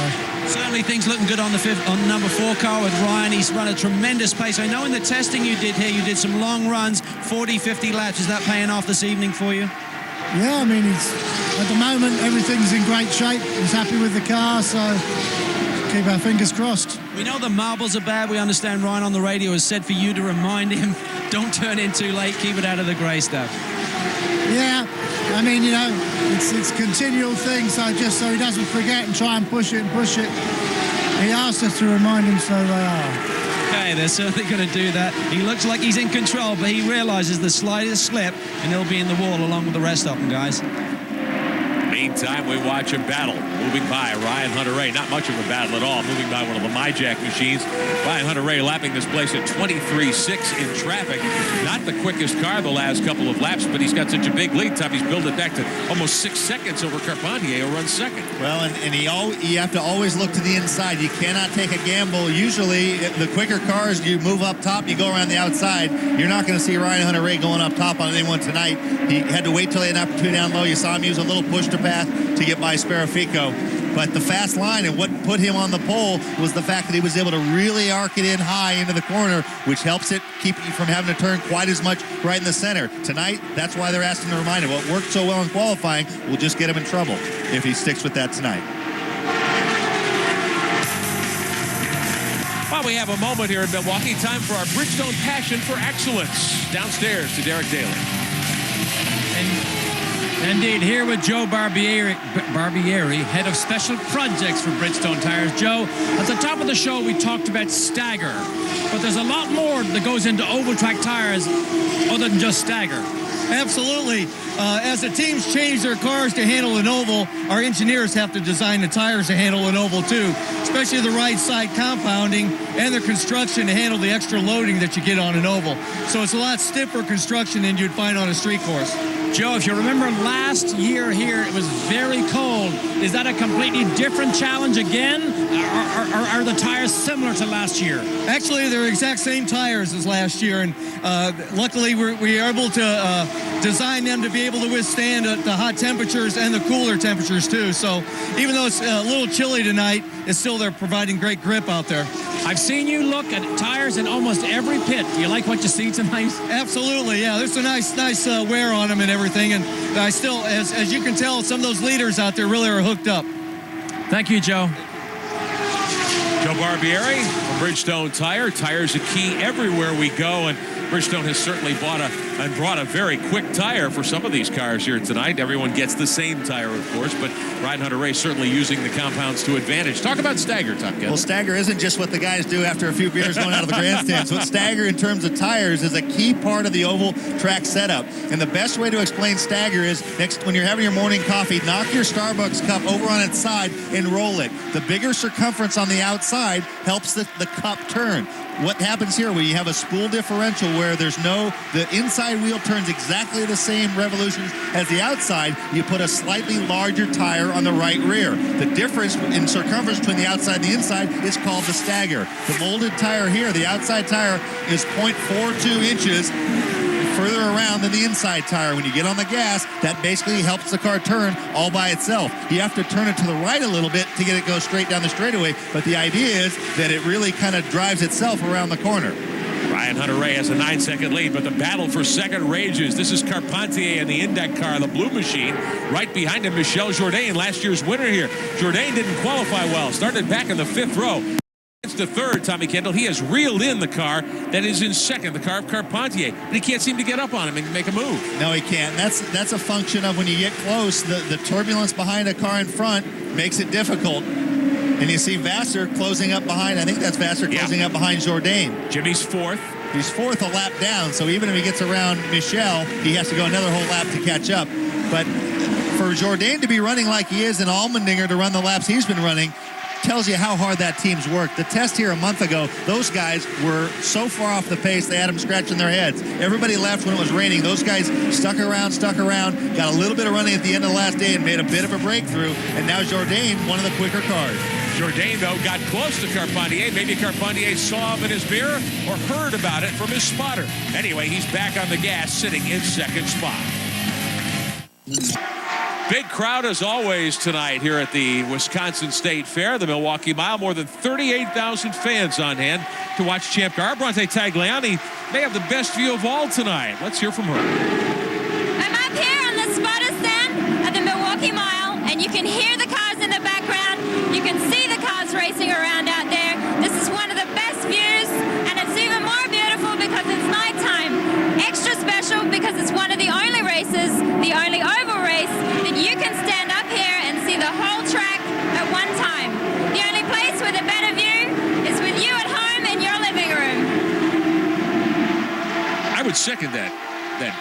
D: certainly things looking good on the number 4 car with Ryan. He's run a tremendous pace. I know in the testing you did here, you did some long runs, 40, 50 laps. Is that paying off this evening for you?
L: Yeah, I mean, at the moment, everything's in great shape. He's happy with the car, so keep our fingers crossed.
D: We know the marbles are bad. We understand Ryan on the radio has said for you to remind him, don't turn in too late, keep it out of the grey stuff.
L: Yeah, I mean, you know, it's a continual thing, so just so he doesn't forget and try and push it and push it. He asked us to remind him, so they are.
D: Okay, they're certainly going to do that. He looks like he's in control, but he realizes the slightest slip and he'll be in the wall along with the rest of them, guys.
A: Meantime, we watch a battle moving by Ryan Hunter-Reay. Not much of a battle at all, moving by one of the MyJack machines. Ryan Hunter-Reay lapping this place at 23.6 in traffic. Not the quickest car the last couple of laps, but he's got such a big lead time. He's built it back to almost 6 seconds over Carpentier, who runs second.
C: Well, and you have to always look to the inside. You cannot take a gamble. Usually, the quicker cars, you move up top, you go around the outside. You're not going to see Ryan Hunter-Reay going up top on anyone tonight. He had to wait till he had an opportunity down low. You saw him use a little push to path to get by Sparafico. But the fast line and what put him on the pole was the fact that he was able to really arc it in high into the corner, which helps it keep you from having to turn quite as much right in the center. Tonight, that's why they're asking to remind him. What worked so well in qualifying will just get him in trouble if he sticks with that tonight.
A: Well, we have a moment here in Milwaukee. Time for our Bridgestone Passion for Excellence. Downstairs to Derek Daly.
E: Indeed, here with Joe Barbieri, head of special projects for Bridgestone Tires. Joe, at the top of the show, we talked about stagger, but there's a lot more that goes into oval track tires other than just stagger.
M: Absolutely. As the teams change their cars to handle an oval, our engineers have to design the tires to handle an oval too, especially the right side compounding and the construction to handle the extra loading that you get on an oval. So it's a lot stiffer construction than you'd find on a street course.
E: Joe, if you remember last year here, it was very cold. Is that a completely different challenge again? Or are the tires similar to last year?
M: Actually, they're exact same tires as last year, and luckily we are able to design them to be able to withstand the hot temperatures and the cooler temperatures too. So even though it's a little chilly tonight, it's still they're providing great grip out there.
E: I've seen you look at tires in almost every pit. Do you like what you see tonight?
M: Absolutely, yeah. There's a nice wear on them and everything, and I still, as you can tell, some of those leaders out there really are hooked up.
E: Thank you, Joe.
A: Joe Barbieri from Bridgestone Tire. Tires a key everywhere we go, and Bridgestone has certainly brought a very quick tire for some of these cars here tonight. Everyone gets the same tire, of course, but Ryan Hunter-Reay certainly using the compounds to advantage. Talk about stagger, Tom Kennedy.
C: Well, stagger isn't just what the guys do after a few beers going out of the grandstands. What stagger in terms of tires is a key part of the oval track setup. And the best way to explain stagger is when you're having your morning coffee, knock your Starbucks cup over on its side and roll it. The bigger circumference on the outside helps the cup turn. What happens here, when you have a spool differential where the inside wheel turns exactly the same revolutions as the outside, you put a slightly larger tire on the right rear. The difference in circumference between the outside and the inside is called the stagger. The molded tire here, the outside tire, is 0.42 inches further around than the inside tire. When you get on the gas, that basically helps the car turn all by itself. You have to turn it to the right a little bit to get it go straight down the straightaway, but the idea is that it really kind of drives itself around the corner.
A: Ryan Hunter-Reay has a 9-second lead, but the battle for second rages. This is Carpentier in the Indec car, the blue machine. Right behind him, Michel Jourdain, last year's winner here. Jourdain didn't qualify well, started back in the 5th row. To third, Tommy Kendall. He has reeled in the car that is in second, the car of Carpentier, but he can't seem to get up on him and make a move.
C: No, he can't. That's a function of when you get close, the turbulence behind a car in front makes it difficult. And you see Vassar closing up behind. I think that's Vassar closing up behind Jourdain.
A: Jimmy's fourth.
C: He's fourth a lap down, so even if he gets around Michel, he has to go another whole lap to catch up. But for Jourdain to be running like he is and Allmendinger to run the laps he's been running tells you how hard that team's worked. The test here a month ago, those guys were so far off the pace, they had them scratching their heads. Everybody left when it was raining. Those guys stuck around, got a little bit of running at the end of the last day and made a bit of a breakthrough. And now Jourdain, one of the quicker cars.
A: Jourdain, though, got close to Carpentier. Maybe Carpentier saw him in his mirror or heard about it from his spotter. Anyway, he's back on the gas, sitting in second spot. Big crowd as always tonight here at the Wisconsin State Fair, the Milwaukee Mile. More than 38,000 fans on hand to watch Champ Car. Bronte Tagliani may have the best view of all tonight. Let's hear from her.
N: I'm up here on the spotter stand at the Milwaukee Mile, and you can hear the cars in the background. You can see the cars racing around out there. This is one of the best views, and it's even more beautiful because it's nighttime. Extra special because it's one of the only races, the only oval race, that you can stand up here and see the whole track at one time. The only place with a better view is with you at home in your living room.
A: I would second that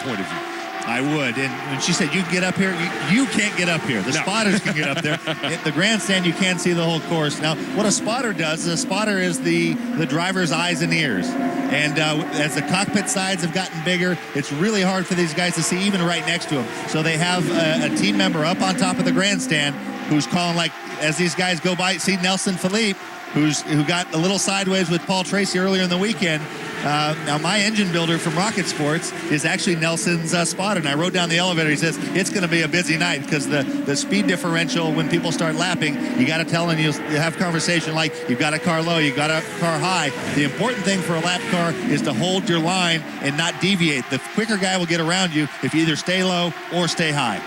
A: point of view.
C: I would. And when she said you can get up here, you can't get up here. The spotters can get up there. At the grandstand, you can't see the whole course. Now, what a spotter does, a spotter is the driver's eyes and ears. And as the cockpit sides have gotten bigger, it's really hard for these guys to see even right next to them. So they have a team member up on top of the grandstand who's calling, like, as these guys go by. See Nelson Philippe, who got a little sideways with Paul Tracy earlier in the weekend. Now, my engine builder from Rocket Sports is actually Nelson's spotter. And I rode down the elevator. He says, it's going to be a busy night because the speed differential when people start lapping, you got to tell them, you have conversation like you've got a car low, you've got a car high. The important thing for a lap car is to hold your line and not deviate. The quicker guy will get around you if you either stay low or stay high.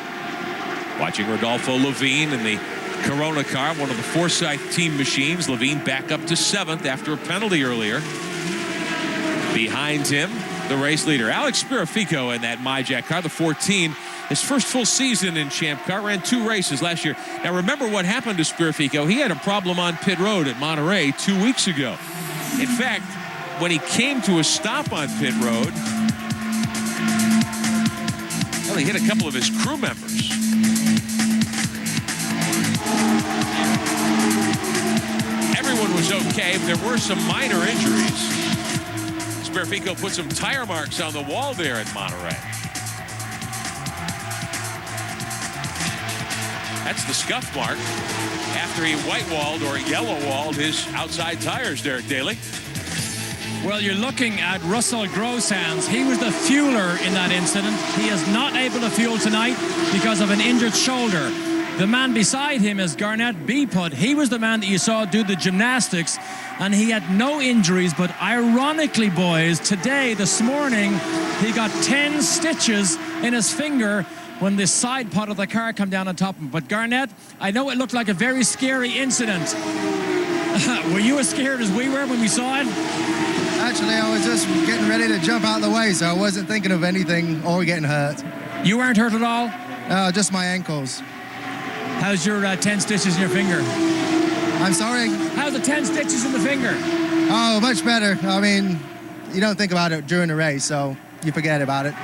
A: Watching Rodolfo Levine in the Corona car, one of the Forsyth team machines. Levine back up to 7th after a penalty earlier. Behind him, the race leader, Alex Spirifico, in that MyJack car, the 14. His first full season in Champ Car, ran 2 races last year. Now, remember what happened to Spirifico. He had a problem on pit road at Monterey 2 weeks ago. In fact, when he came to a stop on pit road, well, he hit a couple of his crew members. Everyone was okay, but there were some minor injuries. Spirifico put some tire marks on the wall there at Monterey. That's the scuff mark after he white-walled or yellow-walled his outside tires, Derek Daly.
E: Well, you're looking at Russell Grossands. He was the fueler in that incident. He is not able to fuel tonight because of an injured shoulder. The man beside him is Garnett Beeput. He was the man that you saw do the gymnastics, and he had no injuries. But ironically, boys, this morning, he got 10 stitches in his finger when the side pod of the car came down on top of him. But Garnett, I know it looked like a very scary incident. Were you as scared as we were when we saw it?
O: Actually, I was just getting ready to jump out of the way, so I wasn't thinking of anything or getting hurt.
E: You weren't hurt at all?
O: Just my ankles.
E: How's your 10 stitches in your finger?
O: I'm sorry?
E: How's the 10 stitches in the finger?
O: Oh, much better. I mean, you don't think about it during the race, so you forget about it.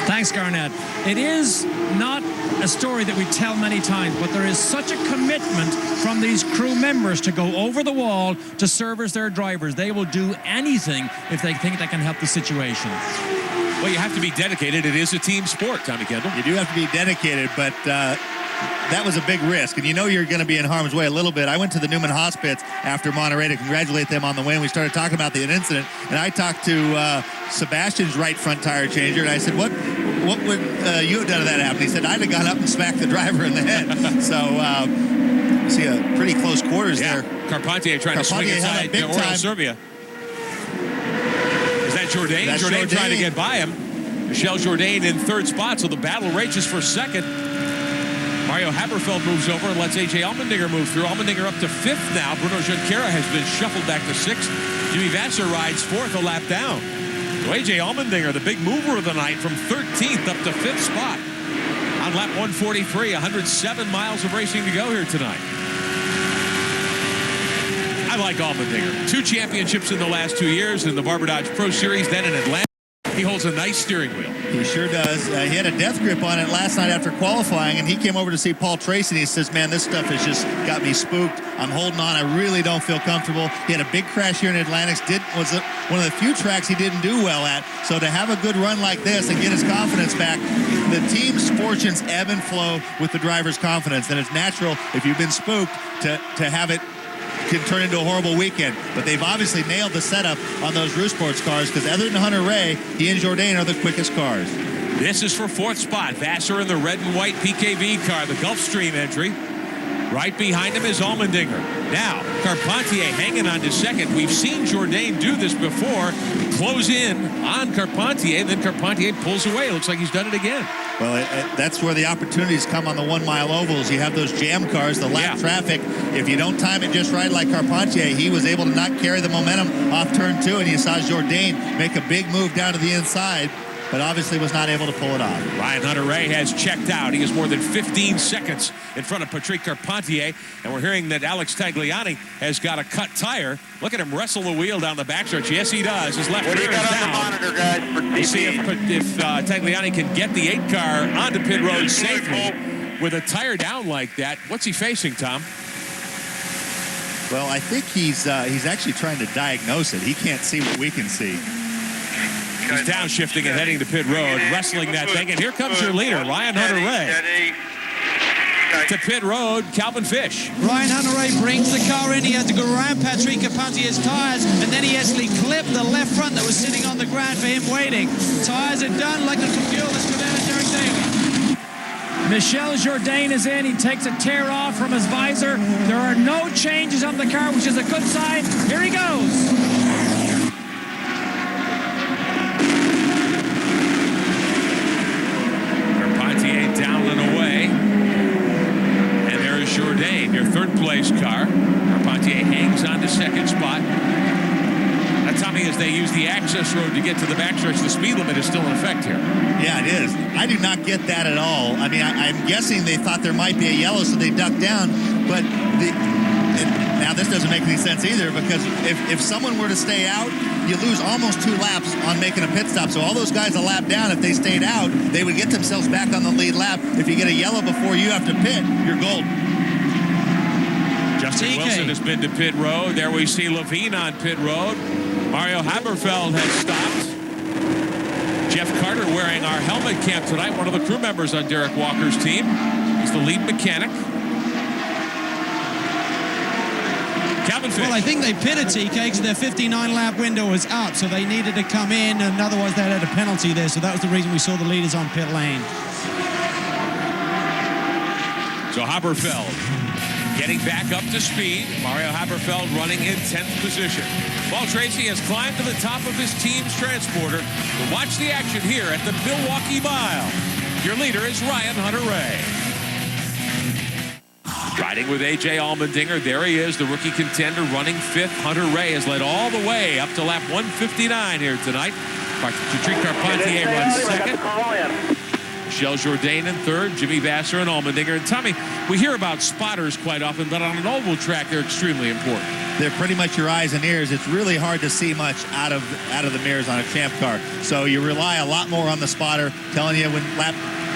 E: Thanks, Garnett. It is not a story that we tell many times, but there is such a commitment from these crew members to go over the wall to service their drivers. They will do anything if they think they can help the situation.
A: Well, you have to be dedicated. It is a team sport, Tommy Kendall.
C: You do have to be dedicated, but that was a big risk, and you know you're going to be in harm's way a little bit. I went to the Newman Hospice after Monterey to congratulate them on the win. We started talking about the incident, and I talked to Sebastian's right front tire changer, and I said, what would you have done if that happened? He said, I'd have gone up and smacked the driver in the head. So, see a pretty close quarters there.
A: Carpentier trying to swing inside Oral Serbia. Is that Jourdain? Jourdain trying to get by him. Michel Jourdain in 3rd spot, so the battle rages for 2nd. Mario Haberfeld moves over and lets A.J. Allmendinger move through. Allmendinger up to 5th now. Bruno Junqueira has been shuffled back to 6th. Jimmy Vassar rides 4th, a lap down. So A.J. Allmendinger, the big mover of the night, from 13th up to 5th spot. On lap 143, 107 miles of racing to go here tonight. I like Allmendinger. 2 championships in the last 2 years in the Barber Dodge Pro Series, then in Atlanta. He holds a nice steering wheel.
C: He sure does. He had a death grip on it last night after qualifying, and he came over to see Paul Tracy, and he says, man, this stuff has just got me spooked. I'm holding on. I really don't feel comfortable. He had a big crash here in Atlantic. Was one of the few tracks he didn't do well at. So to have a good run like this and get his confidence back, the team's fortunes ebb and flow with the driver's confidence. And it's natural, if you've been spooked, to have it can turn into a horrible weekend. But they've obviously nailed the setup on those Rue Sports cars, because other than Hunter Ray, he and Jourdain are the quickest cars.
A: This is for 4th spot. Vassar in the red and white PKV car, the Gulfstream entry. Right behind him is Allmendinger. Now, Carpentier hanging on to 2nd. We've seen Jourdain do this before. Close in on Carpentier, and then Carpentier pulls away. Looks like he's done it again.
C: Well, that's where the opportunities come on the 1 mile ovals. You have those jam cars, the lap traffic. If you don't time it just right like Carpentier, he was able to not carry the momentum off turn 2, and you saw Jourdain make a big move down to the inside, but obviously was not able to pull it off.
A: Ryan Hunter-Reay has checked out. He is more than 15 seconds in front of Patrick Carpentier, and we're hearing that Alex Tagliani has got a cut tire. Look at him wrestle the wheel down the backstretch. Yes, he does. His left rear is down.
K: Monitor, guys, for
A: We'll see if Tagliani can get the 8 car onto pit road safely with a tire down like that. What's he facing, Tom?
C: Well, I think he's actually trying to diagnose it. He can't see what we can see.
A: He's downshifting and heading to pit road, wrestling that thing. And here comes your leader, Ryan Hunter-Reay. To pit road, Calvin Fish.
D: Ryan Hunter-Reay brings the car in. He had to go around Patrick Carpentier's tires, and then he actually clipped the left front that was sitting on the ground for him waiting. Tires are done, like the fuel is coming out during thing.
E: Michel Jourdain is in. He takes a tear off from his visor. There are no changes on the car, which is a good sign. Here he goes.
A: Down and away. And there is Jourdain, your 3rd place car. Carpentier hangs on to 2nd spot. Now, Tommy, as they use the access road to get to the backstretch, the speed limit is still in effect here.
C: Yeah, it is. I do not get that at all. I mean, I'm guessing they thought there might be a yellow, so they ducked down. But now this doesn't make any sense either, because if someone were to stay out, you lose almost 2 laps on making a pit stop. So all those guys a lap down, if they stayed out, they would get themselves back on the lead lap. If you get a yellow before you have to pit, you're golden.
A: Justin Wilson has been to pit road. There we see Levine on pit road. Mario Haberfeld has stopped. Jeff Carter wearing our helmet cap tonight, one of the crew members on Derek Walker's team. He's the lead mechanic. Calvin Fish.
D: Well, I think they pitted, TK, because their 59-lap window was up, so they needed to come in, and otherwise they'd had a penalty there, so that was the reason we saw the leaders on pit lane.
A: So Haberfeld getting back up to speed. Mario Haberfeld running in 10th position. Paul Tracy has climbed to the top of his team's transporter to watch the action here at the Milwaukee Mile. Your leader is Ryan Hunter-Reay. Riding with A.J. Allmendinger. There he is, the rookie contender, running 5th. Hunter-Reay has led all the way up to lap 159 here tonight. Patrick Carpentier runs 2nd. Michel Jourdain in 3rd. Jimmy Vassar and Allmendinger. And Tommy, we hear about spotters quite often, but on an oval track, they're extremely important.
C: They're pretty much your eyes and ears. It's really hard to see much out of the mirrors on a champ car. So you rely a lot more on the spotter telling you when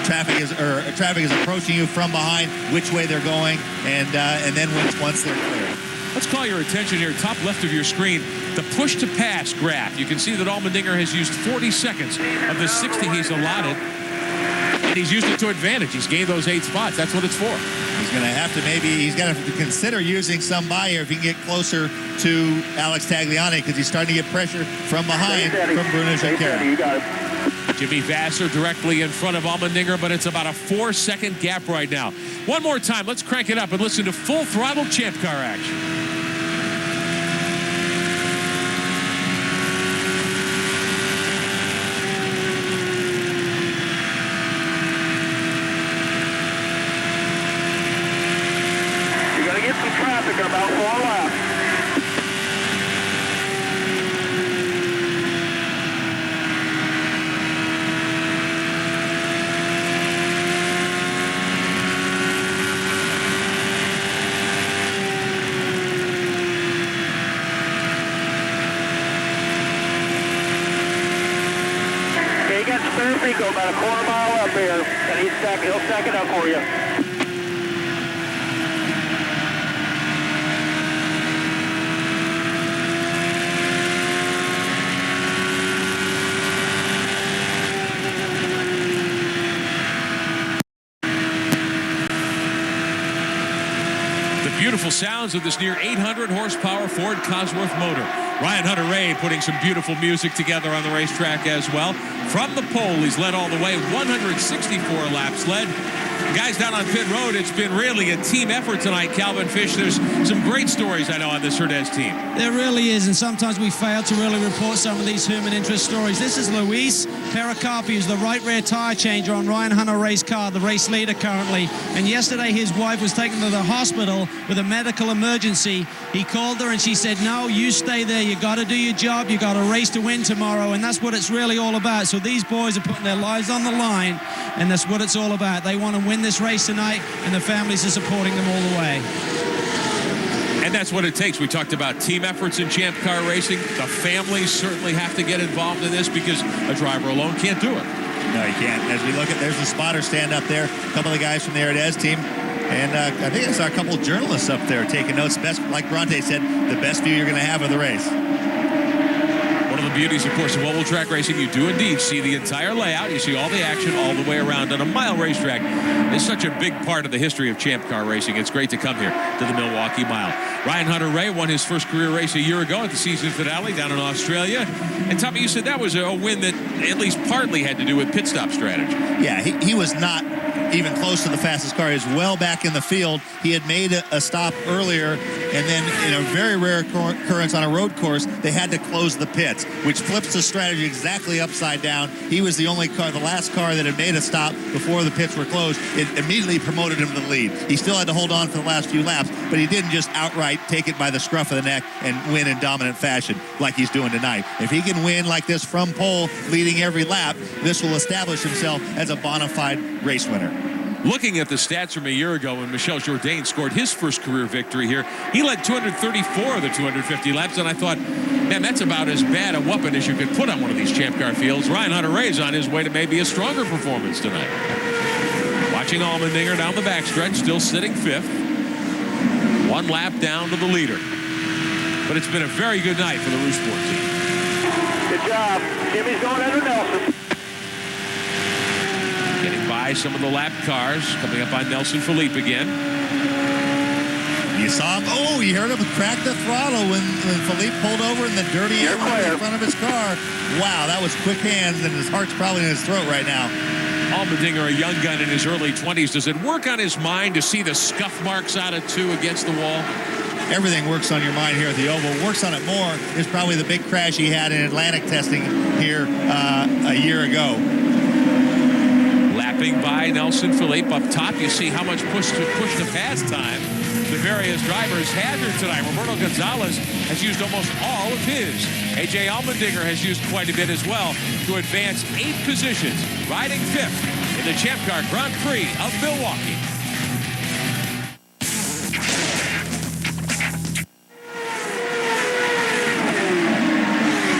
C: traffic is approaching you from behind, which way they're going, and then once they're clear.
A: Let's call your attention here, top left of your screen, the push to pass graph. You can see that Allmendinger has used 40 seconds of the 60 he's allotted, and he's used it to advantage. He's gained those 8 spots. That's what it's for.
C: He's going to have to he's got to consider using some by here if he can get closer to Alex Tagliani, because he's starting to get pressure from behind from Bruno Junqueira.
A: Jimmy Vassar directly in front of Allmendinger, but it's about a 4-second gap right now. One more time, let's crank it up and listen to full throttle champ car action.
K: You're going to get some traffic in about 4 laps. Rico, about a quarter mile up here, and he'll stack it up for you.
A: Beautiful sounds of this near 800 horsepower Ford Cosworth motor. Ryan Hunter-Reay putting some beautiful music together on the racetrack as well. From the pole, he's led all the way, 164 laps led. Guys down on pit road, it's been really a team effort tonight, Calvin Fish. There's some great stories, I know, on this Herdez team.
D: There really is, and sometimes we fail to really report some of these human interest stories. This is Luis Pericarpi, who's the right rear tire changer on Ryan Hunter-Reay's car, the race leader currently. And yesterday his wife was taken to the hospital with a medical emergency. He called her and she said, no, you stay there. You got to do your job. You got a race to win tomorrow, and that's what it's really all about. So these boys are putting their lives on the line, and that's what it's all about. They want to win this race tonight, and the families are supporting them all the way.
A: And that's what it takes. We talked about team efforts in Champ Car racing. The families certainly have to get involved in this because a driver alone can't do it.
C: No, he can't. As we look at, there's the spotter stand up there. A couple of guys from the Herdez team. And I think I saw a couple of journalists up there taking notes. Best, like Bronte said, the best view you're going to have of the race.
A: One of the beauties, of course, of oval track racing, you do indeed see the entire layout. You see all the action all the way around. And a mile racetrack is such a big part of the history of Champ Car racing. It's great to come here to the Milwaukee Mile. Ryan Hunter-Reay won his first career race a year ago at the season finale down in Australia. And Tommy, you said that was a win that at least partly had to do with pit stop strategy.
C: Yeah, he was not even close to the fastest car. He was well back in the field. He had made a stop earlier, and then in a very rare occurrence on a road course, they had to close the pits, which flips the strategy exactly upside down. He was the only car, the last car that had made a stop before the pits were closed. It immediately promoted him to the lead. He still had to hold on for the last few laps, but he didn't just outright take it by the scruff of the neck and win in dominant fashion like he's doing tonight. If he can win like this from pole, leading every lap, this will establish himself as a bona fide race winner.
A: Looking at the stats from a year ago when Michel Jourdain scored his first career victory here, he led 234 of the 250 laps, and I thought, man, that's about as bad a whooping as you could put on one of these Champ Car fields. Ryan Hunter-Reay's on his way to maybe a stronger performance tonight. Watching Allmendinger down the backstretch, still sitting fifth. One lap down to the leader. But it's been a very good night for the Rousport team.
K: Good job. Jimmy's going under Nelson.
A: Getting by some of the lap cars, coming up on Nelson Philippe again.
C: You saw him, oh, you heard him crack the throttle when Philippe pulled over in the dirty area in front of his car. Wow, that was quick hands, and his heart's probably in his throat right now.
A: Allmendinger, a young gun in his early 20s. Does it work on his mind to see the scuff marks out of 2 against the wall?
C: Everything works on your mind here at the Oval. Works on it more is probably the big crash he had in Atlantic testing here a year ago.
A: Lapping by Nelson Philippe up top. You see how much push to pass time the various drivers had here tonight. Roberto Gonzalez has used almost all of his. A.J. Allmendinger has used quite a bit as well to advance 8 positions, riding 5th in the Champ Car Grand Prix of Milwaukee.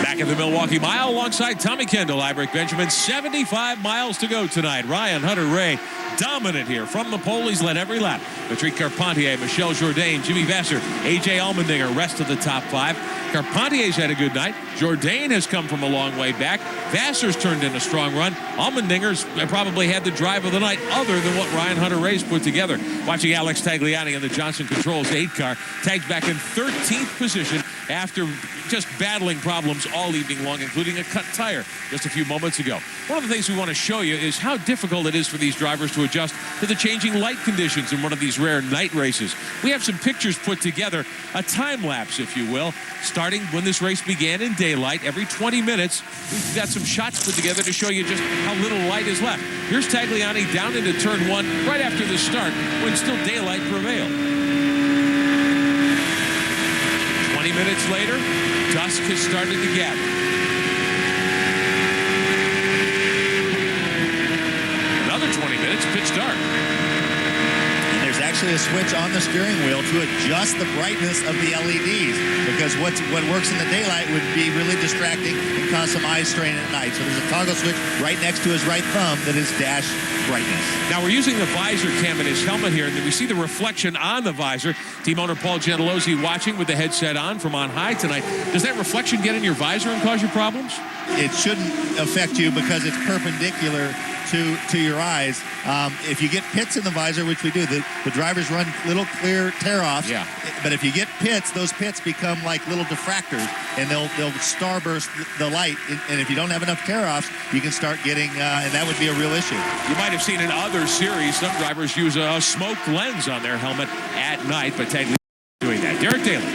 A: Back at the Milwaukee Mile alongside Tommy Kendall, Ibrick Benjamin. 75 miles to go tonight. Ryan Hunter-Reay dominant here from the pole. He's led every lap. Patrick Carpentier, Michel Jourdain, Jimmy Vasser, A.J. Allmendinger, rest of the top 5. Carpentier's had a good night. Jourdain has come from a long way back. Vasser's turned in a strong run. Allmendinger's probably had the drive of the night other than what Ryan Hunter-Reay's put together. Watching Alex Tagliani in the Johnson Controls 8 car. Tagged back in 13th position after just battling problems all evening long, including a cut tire just a few moments ago. One of the things we want to show you is how difficult it is for these drivers to adjust to the changing light conditions in one of these rare night races. We have some pictures put together, a time lapse, if you will, starting when this race began in daylight. Every 20 minutes, we've got some shots put together to show you just how little light is left. Here's Tagliani down into turn 1 right after the start when still daylight prevailed. 20 minutes later, dusk has started to gather. Another 20 minutes, pitch dark.
C: And there's actually a switch on the steering wheel to adjust the brightness of the LEDs, because what works in the daylight would be really distracting and cause some eye strain at night. So there's a toggle switch right next to his right thumb that is dash brightness.
A: Now we're using the visor cam in his helmet here, and we see the reflection on the visor. Team owner Paul Gentilozzi watching with the headset on from on high tonight. Does that reflection get in your visor and cause you problems?
C: It shouldn't affect you because it's perpendicular to your eyes. If you get pits in the visor, which we do, the drivers run little clear tear-offs. Yeah. But if you get pits, those pits become like little diffractors, and they'll starburst the light. And if you don't have enough tear-offs, you can start getting, and that would be a real issue.
A: You might have seen in other series, some drivers use a smoked lens on their helmet at night, but Tag doing that. Derek Daly.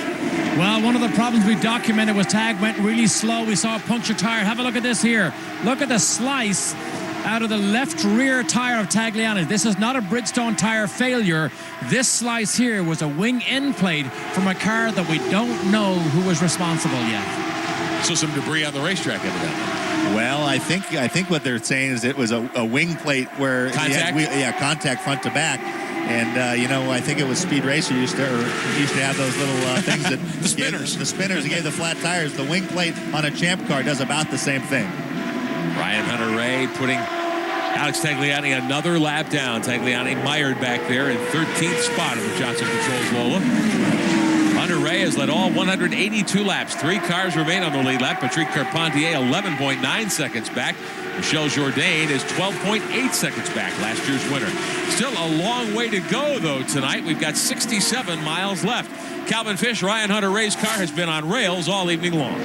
E: Well, one of the problems we documented was Tag went really slow. We saw a punctured tire. Have a look at this here. Look at the slice out of the left rear tire of Tagliani. This is not a Bridgestone tire failure. This slice here was a wing end plate from a car that we don't know who was responsible yet.
A: So some debris on the racetrack evidently.
C: Well, I think what they're saying is it was a wing plate where
A: contact,
C: contact front to back. And, I think it was Speed Racer used to have those little things that
A: the spinners.
C: The spinners gave the flat tires. The wing plate on a Champ car does about the same thing.
A: Ryan Hunter-Reay putting Alex Tagliani another lap down. Tagliani mired back there in 13th spot of the Johnson Controls Lola. Hunter-Reay has led all 182 laps. 3 cars remain on the lead lap. Patrick Carpentier 11.9 seconds back. Michel Jourdain is 12.8 seconds back, last year's winner. Still a long way to go, though, tonight. We've got 67 miles left. Calvin Fish, Ryan Hunter-Reay's car has been on rails all evening long.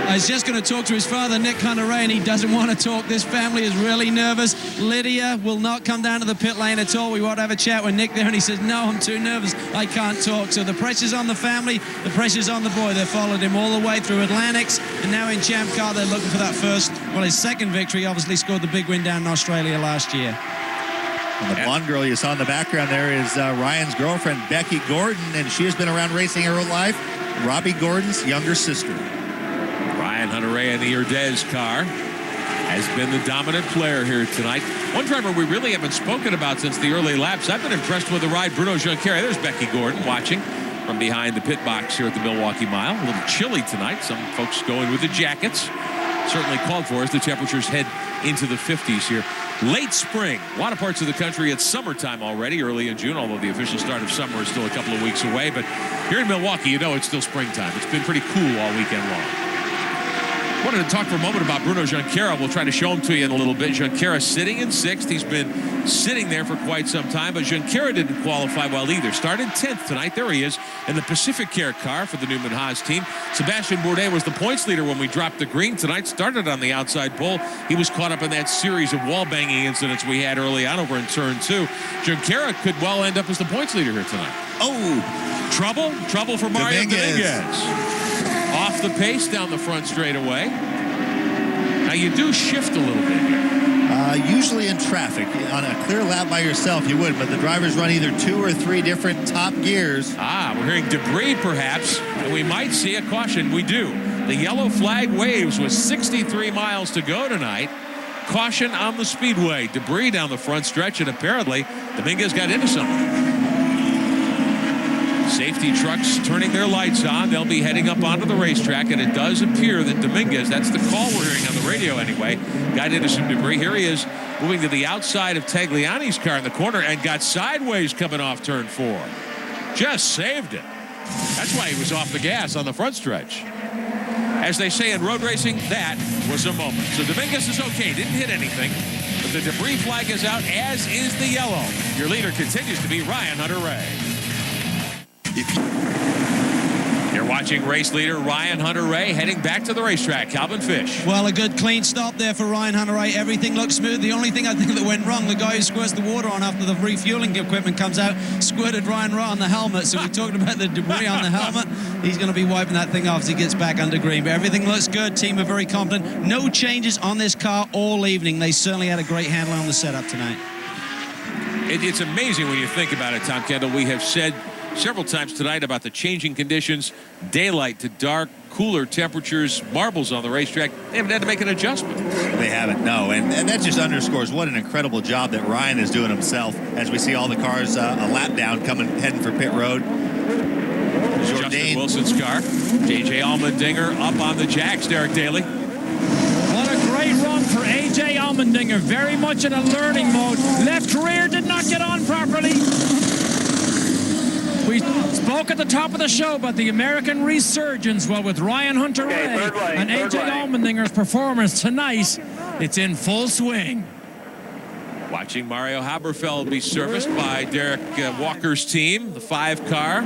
D: I was just going to talk to his father, Nick Hunter-Reay, and he doesn't want to talk. This family is really nervous. Lydia will not come down to the pit lane at all. We want to have a chat with Nick there, and he says, no, I'm too nervous. I can't talk. So the pressure's on the family. The pressure's on the boy. They followed him all the way through Atlantics, and now in Champ Car, they're looking for that his second victory. Obviously scored the big win down in Australia last year.
C: And the blonde girl you saw in the background there is Ryan's girlfriend, Becky Gordon, and she has been around racing her whole life. Robbie Gordon's younger sister.
A: Ryan Hunter-Reay in the Urdez car has been the dominant player here tonight. One driver we really haven't spoken about since the early laps. I've been impressed with the ride, Bruno Junqueira. There's Becky Gordon watching from behind the pit box here at the Milwaukee Mile. A little chilly tonight. Some folks going with the jackets. Certainly called for as the temperatures head into the 50s here. Late spring. A lot of parts of the country, it's summertime already, early in June, although the official start of summer is still a couple of weeks away. But here in Milwaukee, it's still springtime. It's been pretty cool all weekend long. Wanted to talk for a moment about Bruno Junqueira. We'll try to show him to you in a little bit. Junqueira sitting in 6th. He's been sitting there for quite some time, but Junqueira didn't qualify well either. Started 10th tonight. There he is in the Pacific Care car for the Newman Haas team. Sebastian Bourdais was the points leader when we dropped the green tonight. Started on the outside pole. He was caught up in that series of wall banging incidents we had early on over in turn 2. Junqueira could well end up as the points leader here tonight.
C: Oh,
A: trouble for Mario Dominguez. Off the pace down the front straightaway. Now you do shift a little bit here.
C: Usually in traffic, on a clear lap by yourself, you would, but the drivers run either 2 or 3 different top gears.
A: We're hearing debris perhaps, and we might see a caution. We do. The yellow flag waves with 63 miles to go tonight. Caution on the speedway. Debris down the front stretch, and apparently Dominguez got into something. Safety trucks turning their lights on. They'll be heading up onto the racetrack, and it does appear that Dominguez, that's the call we're hearing on the radio anyway, got into some debris. Here he is moving to the outside of Tagliani's car in the corner and got sideways coming off turn 4. Just saved it. That's why he was off the gas on the front stretch. As they say in road racing, that was a moment. So Dominguez is okay, didn't hit anything. But the debris flag is out, as is the yellow. Your leader continues to be Ryan Hunter-Reay. You're watching race leader Ryan Hunter-Reay heading back to the racetrack. Calvin Fish.
D: Well, a good clean stop there for Ryan Hunter-Reay. Everything looks smooth. The only thing I think that went wrong, the guy who squirts the water on after the refueling equipment comes out, squirted Ryan right on the helmet. So we're talking about the debris on the helmet. He's going to be wiping that thing off as he gets back under green. But everything looks good. Team are very confident. No changes on this car all evening. They certainly had a great handling on the setup tonight.
A: It's amazing when you think about it, Tom Kendall. We have said several times tonight about the changing conditions, daylight to dark, cooler temperatures, marbles on the racetrack. They haven't had to make an adjustment.
C: They haven't, no. And that just underscores what an incredible job that Ryan is doing himself as we see all the cars a lap down heading for pit road.
A: Justin Wilson's car. J.J. Allmendinger up on the jacks, Derek Daly.
E: What a great run for A.J. Allmendinger. Very much in a learning mode. Left rear did not get on properly. We spoke at the top of the show about the American resurgence. Well, with Ryan Hunter-Reay and A.J. Allmendinger's performance tonight, it's in full swing.
A: Watching Mario Haberfeld be serviced by Derek Walker's team, the 5 car,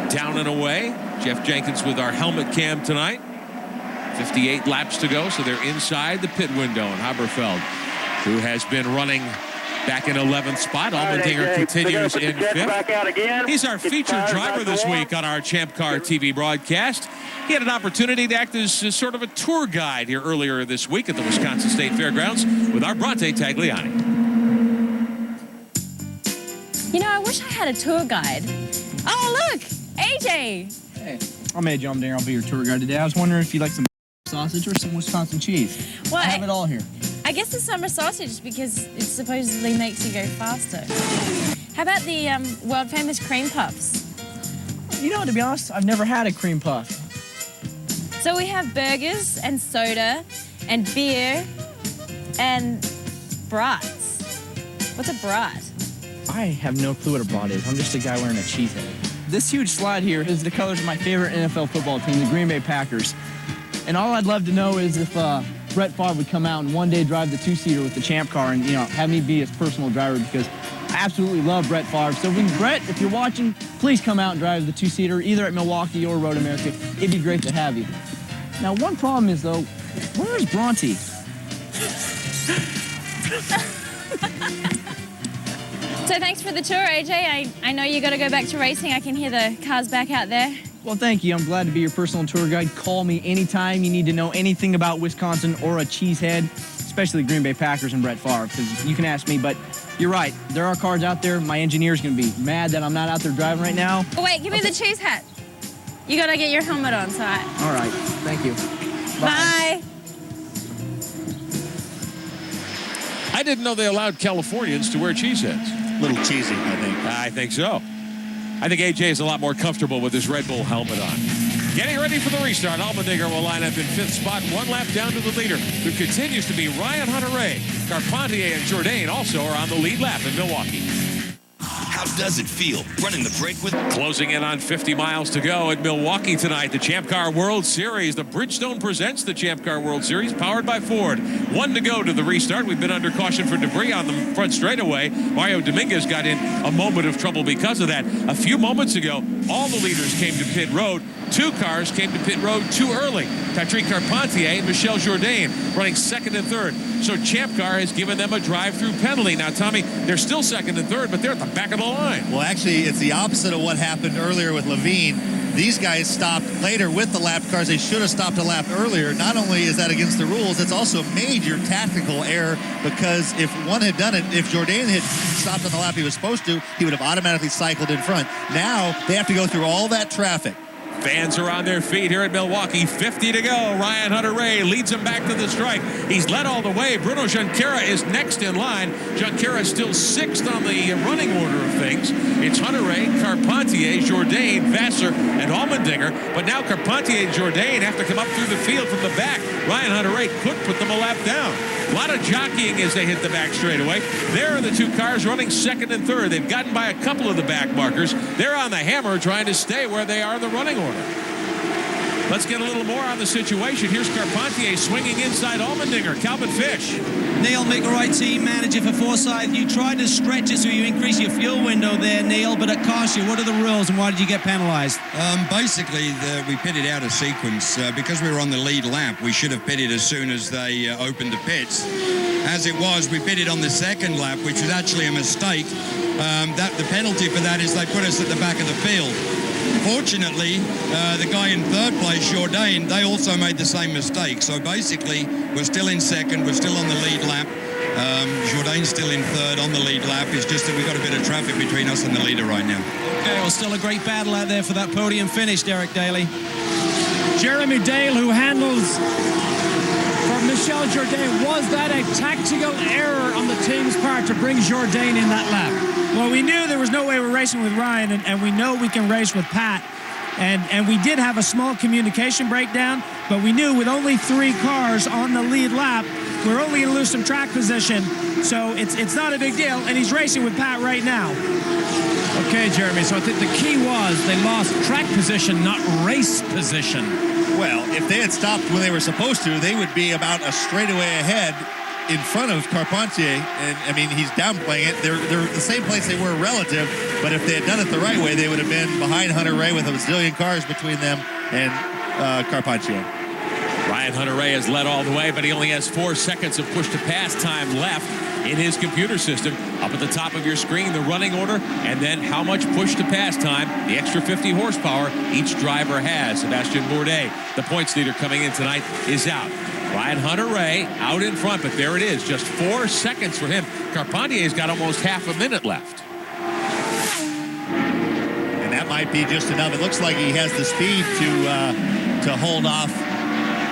A: down and away. Jeff Jenkins with our helmet cam tonight. 58 laps to go, so they're inside the pit window. And Haberfeld, who has been running back in 11th spot. Allmendinger continues in 5th. He's our featured driver this week on our Champ Car TV broadcast. He had an opportunity to act as sort of a tour guide here earlier this week at the Wisconsin State Fairgrounds with our Bronte Tagliani.
P: You know, I wish I had a tour guide. Oh, look, AJ.
Q: Hey, I'm AJ Allmendinger. I'll be your tour guide today. I was wondering if you'd like some sausage or some Wisconsin cheese.
P: Well,
Q: I have it all here.
P: I guess the summer sausage because it supposedly makes you go faster. How about the world famous cream puffs?
Q: You know, to be honest, I've never had a cream puff.
P: So we have burgers and soda and beer and brats. What's a brat?
Q: I have no clue what a brat is. I'm just a guy wearing a cheesehead. This huge slide here is the colors of my favorite NFL football team, the Green Bay Packers. And all I'd love to know is if Brett Favre would come out and one day drive the 2-seater with the Champ car and, you know, have me be his personal driver because I absolutely love Brett Favre. So, Brett, if you're watching, please come out and drive the 2-seater either at Milwaukee or Road America. It'd be great to have you. Now, one problem is, though, where's Bronte?
P: So thanks for the tour, AJ. I know you got to go back to racing. I can hear the cars back out there.
Q: Well, thank you. I'm glad to be your personal tour guide. Call me anytime you need to know anything about Wisconsin or a cheesehead, especially the Green Bay Packers and Brett Favre, because you can ask me. But you're right. There are cars out there. My engineer's going to be mad that I'm not out there driving right now.
P: Oh, wait, give me the cheese hat. You got to get your helmet on, so
Q: All right. Thank you.
P: Bye.
A: I didn't know they allowed Californians to wear cheeseheads.
C: A little cheesy, I think.
A: I think so. I think AJ is a lot more comfortable with his Red Bull helmet on. Getting ready for the restart. Allmendinger will line up in 5th spot, 1 lap down to the leader, who continues to be Ryan Hunter-Reay. Carpentier and Jourdain also are on the lead lap in Milwaukee.
R: How does it feel running the break with...
A: Closing in on 50 miles to go at Milwaukee tonight. The Champ Car World Series. The Bridgestone presents the Champ Car World Series, powered by Ford. 1 to go to the restart. We've been under caution for debris on the front straightaway. Mario Dominguez got in a moment of trouble because of that. A few moments ago, all the leaders came to pit road. 2 cars came to pit road too early. Patrick Carpentier and Michel Jourdain running 2nd and 3rd. So Champ Car has given them a drive-through penalty. Now, Tommy, they're still 2nd and 3rd, but they're at the back of the line.
C: Well, actually, it's the opposite of what happened earlier with Levine. These guys stopped later with the lap cars. They should have stopped a lap earlier. Not only is that against the rules, it's also a major tactical error because if one had done it, if Jourdain had stopped on the lap he was supposed to, he would have automatically cycled in front. Now they have to go through all that traffic.
A: Fans are on their feet here at Milwaukee. 50 to go. Ryan Hunter-Reay leads him back to the stripe. He's led all the way. Bruno Junqueira is next in line. Junqueira still 6th on the running order of things. It's Hunter-Reay, Carpentier, Jourdain, Vassar, and Allmendinger. But now Carpentier and Jourdain have to come up through the field from the back. Ryan Hunter-Reay could put them a lap down. A lot of jockeying as they hit the back straightaway. There are the 2 cars running 2nd and 3rd. They've gotten by a couple of the back markers. They're on the hammer trying to stay where they are in the running order. Let's get a little more on the situation. Here's Carpentier swinging inside Allmendinger. Calvin Fish.
D: Neil, make the right team manager for Forsyth. You tried to stretch it so you increase your fuel window there, Neil, but it cost you. What are the rules and why did you get penalized?
S: Basically, we pitted out of sequence. Because we were on the lead lap, we should have pitted as soon as they opened the pits. As it was, we pitted on the 2nd lap, which was actually a mistake. The penalty for that is they put us at the back of the field. Fortunately, the guy in 3rd place, Jourdain, they also made the same mistake. So basically, we're still in 2nd, we're still on the lead lap. Jourdain's still in 3rd on the lead lap. It's just that we've got a bit of traffic between us and the leader right now.
D: Okay, well, still a great battle out there for that podium finish, Derek Daly.
E: Jeremy Dale, who handles for Michel Jourdain. Was that a tactical error on the team's part to bring Jourdain in that lap?
T: Well, we knew there was no way we're racing with Ryan, and we know we can race with Pat. And we did have a small communication breakdown, but we knew with only 3 cars on the lead lap, we're only going to lose some track position. So it's not a big deal, and he's racing with Pat right now.
E: Okay, Jeremy, so I think the key was they lost track position, not race position.
C: Well, if they had stopped when they were supposed to, they would be about a straightaway ahead in front of Carpentier. And, I mean, he's downplaying it. They're the same place they were relative, but if they had done it the right way, they would have been behind Hunter Ray with a bazillion cars between them and Carpentier.
A: Ryan Hunter-Ray has led all the way, but he only has 4 seconds of push-to-pass time left in his computer system. Up at the top of your screen, the running order, and then how much push-to-pass time, the extra 50 horsepower each driver has. Sebastian Bourdais, the points leader coming in tonight, is out. Ryan Hunter-Ray out in front, but there it is, just 4 seconds for him. Carpentier's got almost half a minute left.
C: And that might be just enough. It looks like he has the speed to hold off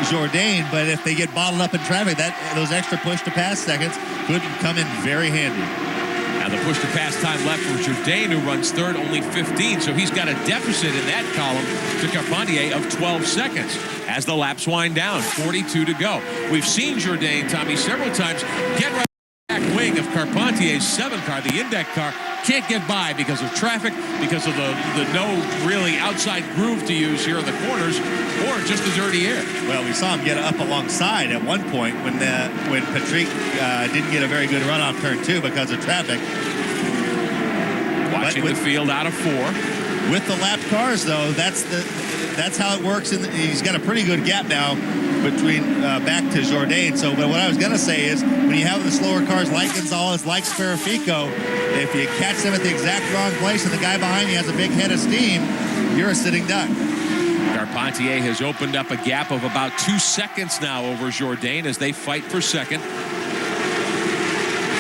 C: Jourdain, but if they get bottled up in traffic, those extra push-to-pass seconds could come in very handy.
A: Now the push-to-pass time left for Jourdain, who runs third, only 15, so he's got a deficit in that column to Carpentier of 12 seconds as the laps wind down. 42 to go. We've seen Jourdain, Tommy, several times get right back wing of Carpentier's 7 car, the Index car. Can't get by because of traffic, because of the no really outside groove to use here in the corners, or just the dirty air.
C: Well, we saw him get up alongside at one point when Patrick didn't get a very good run off turn 2 because of traffic.
A: Watching the field out of 4.
C: With the lapped cars, though, that's how it works. He's got a pretty good gap now between back to Jourdain. So, but what I was going to say is, when you have the slower cars like Gonzalez, like Sferifico, if you catch them at the exact wrong place and the guy behind you has a big head of steam, you're a sitting duck.
A: Carpentier has opened up a gap of about 2 seconds now over Jourdain as they fight for second.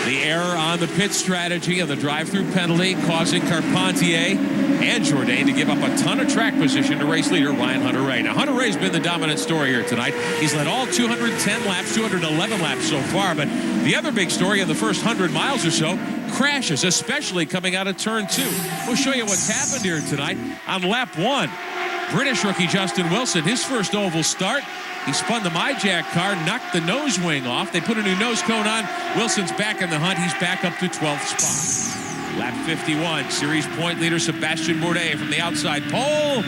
A: The error on the pit strategy of the drive-through penalty causing Carpentier and Jourdain to give up a ton of track position to race leader Ryan Hunter-Ray. Now, Hunter-Ray's been the dominant story here tonight. He's led all 210 laps, 211 laps so far, but the other big story in the first 100 miles or so, crashes, especially coming out of turn 2. We'll show you what's happened here tonight on lap 1. British rookie Justin Wilson, his first oval start. He spun the MyJack car, knocked the nose wing off. They put a new nose cone on. Wilson's back in the hunt. He's back up to 12th spot. Lap 51, series point leader Sebastian Bourdais from the outside pole.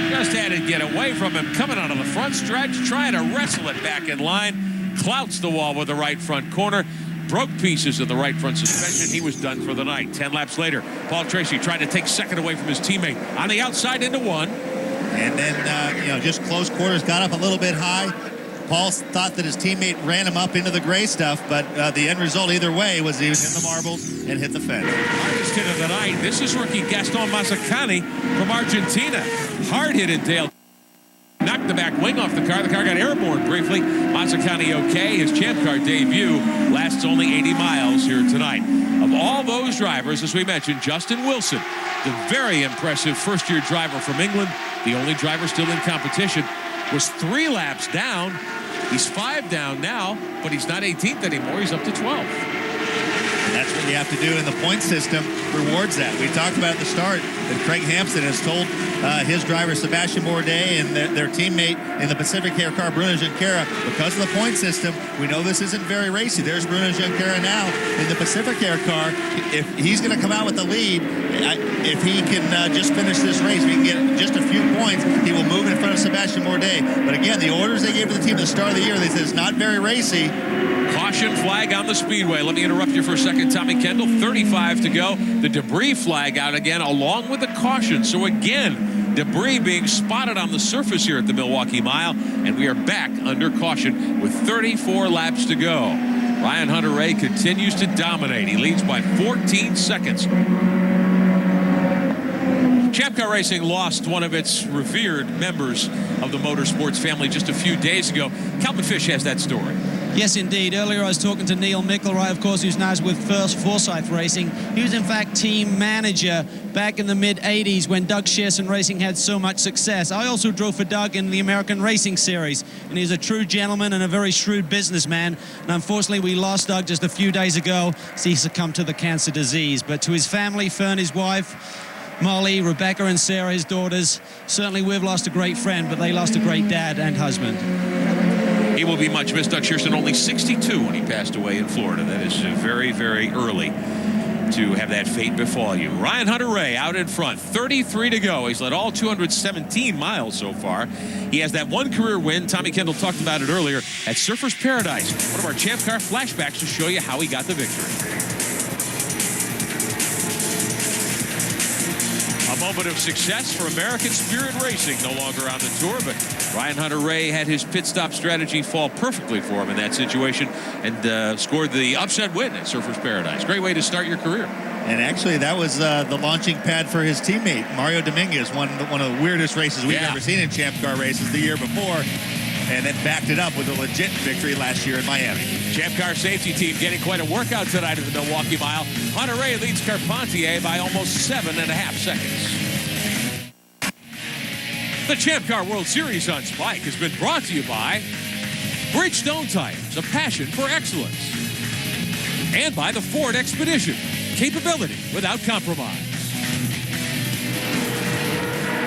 A: Just had to get away from him. Coming out of the front stretch, trying to wrestle it back in line. Clouts the wall with the right front corner. Broke pieces of the right front suspension. He was done for the night. 10 laps later, Paul Tracy tried to take second away from his teammate. On the outside into 1.
C: And then, just close quarters, got up a little bit high. Paul thought that his teammate ran him up into the gray stuff, but the end result either way was he was in the marbles and hit the fence.
A: Hardest hit of the night. This is rookie Gaston Mazzacani from Argentina. Hard hit in Dale. Knocked the back wing off the car. The car got airborne briefly. Mazzacani okay. His champ car debut lasts only 80 miles here tonight. Of all those drivers, as we mentioned, Justin Wilson, the very impressive first-year driver from England, the only driver still in competition, was 3 laps down. He's 5 down now, but he's not 18th anymore. He's up to 12.
C: And that's what you have to do, and the point system rewards that. We talked about at the start that Craig Hampson has told his driver Sebastian Bourdais and their teammate in the Pacific Air car, Bruno Junqueira, because of the point system, we know this isn't very racy. There's Bruno Junqueira now in the Pacific Air car. If he's going to come out with the lead, if he can just finish this race, we can get just a few points, he will move in front of Sebastian Bourdais. But again, the orders they gave to the team at the start of the year, they said it's not very racy.
A: Caution flag on the speedway. Let me interrupt you for a second, Tommy Kendall. 35 to go. The debris flag out again along with the caution. So again, debris being spotted on the surface here at the Milwaukee Mile, and we are back under caution with 34 laps to go. Ryan Hunter-Ray continues to dominate. He leads by 14 seconds. Champ Car Racing lost one of its revered members of the motorsports family just a few days ago. Calvin Fish has that story.
D: Yes, indeed. Earlier I was talking to Neil Mickelwright, of course, who's now with First Forsyth Racing. He was, in fact, team manager back in the mid-'80s when Doug Shearson Racing had so much success. I also drove for Doug in the American Racing Series, and he's a true gentleman and a very shrewd businessman. And unfortunately, we lost Doug just a few days ago as he succumbed to the cancer disease. But to his family, Fern, his wife, Molly, Rebecca and Sarah, his daughters, certainly we've lost a great friend, but they lost a great dad and husband.
A: He will be much missed. Doug Shearson, only 62 when he passed away in Florida. That is very, very early to have that fate befall you. Ryan Hunter-Reay out in front, 33 to go. He's led all 217 miles so far. He has that one career win. Tommy Kendall talked about it earlier at Surfers Paradise. One of our Champ Car flashbacks to show you how he got the victory. A moment of success for American Spirit Racing, no longer on the tour, but Ryan Hunter-Reay had his pit stop strategy fall perfectly for him in that situation and scored the upset win at Surfers Paradise. Great way to start your career.
C: And actually, that was the launching pad for his teammate, Mario Dominguez, one of the weirdest races we've ever seen in Champ Car races the year before, and then backed it up with a legit victory last year in Miami.
A: Champ Car safety team getting quite a workout tonight at the Milwaukee Mile. Hunter-Reay leads Carpentier by almost 7.5 seconds. The Champ Car World Series on Spike has been brought to you by Bridgestone Tires, a passion for excellence. And by the Ford Expedition, capability without compromise.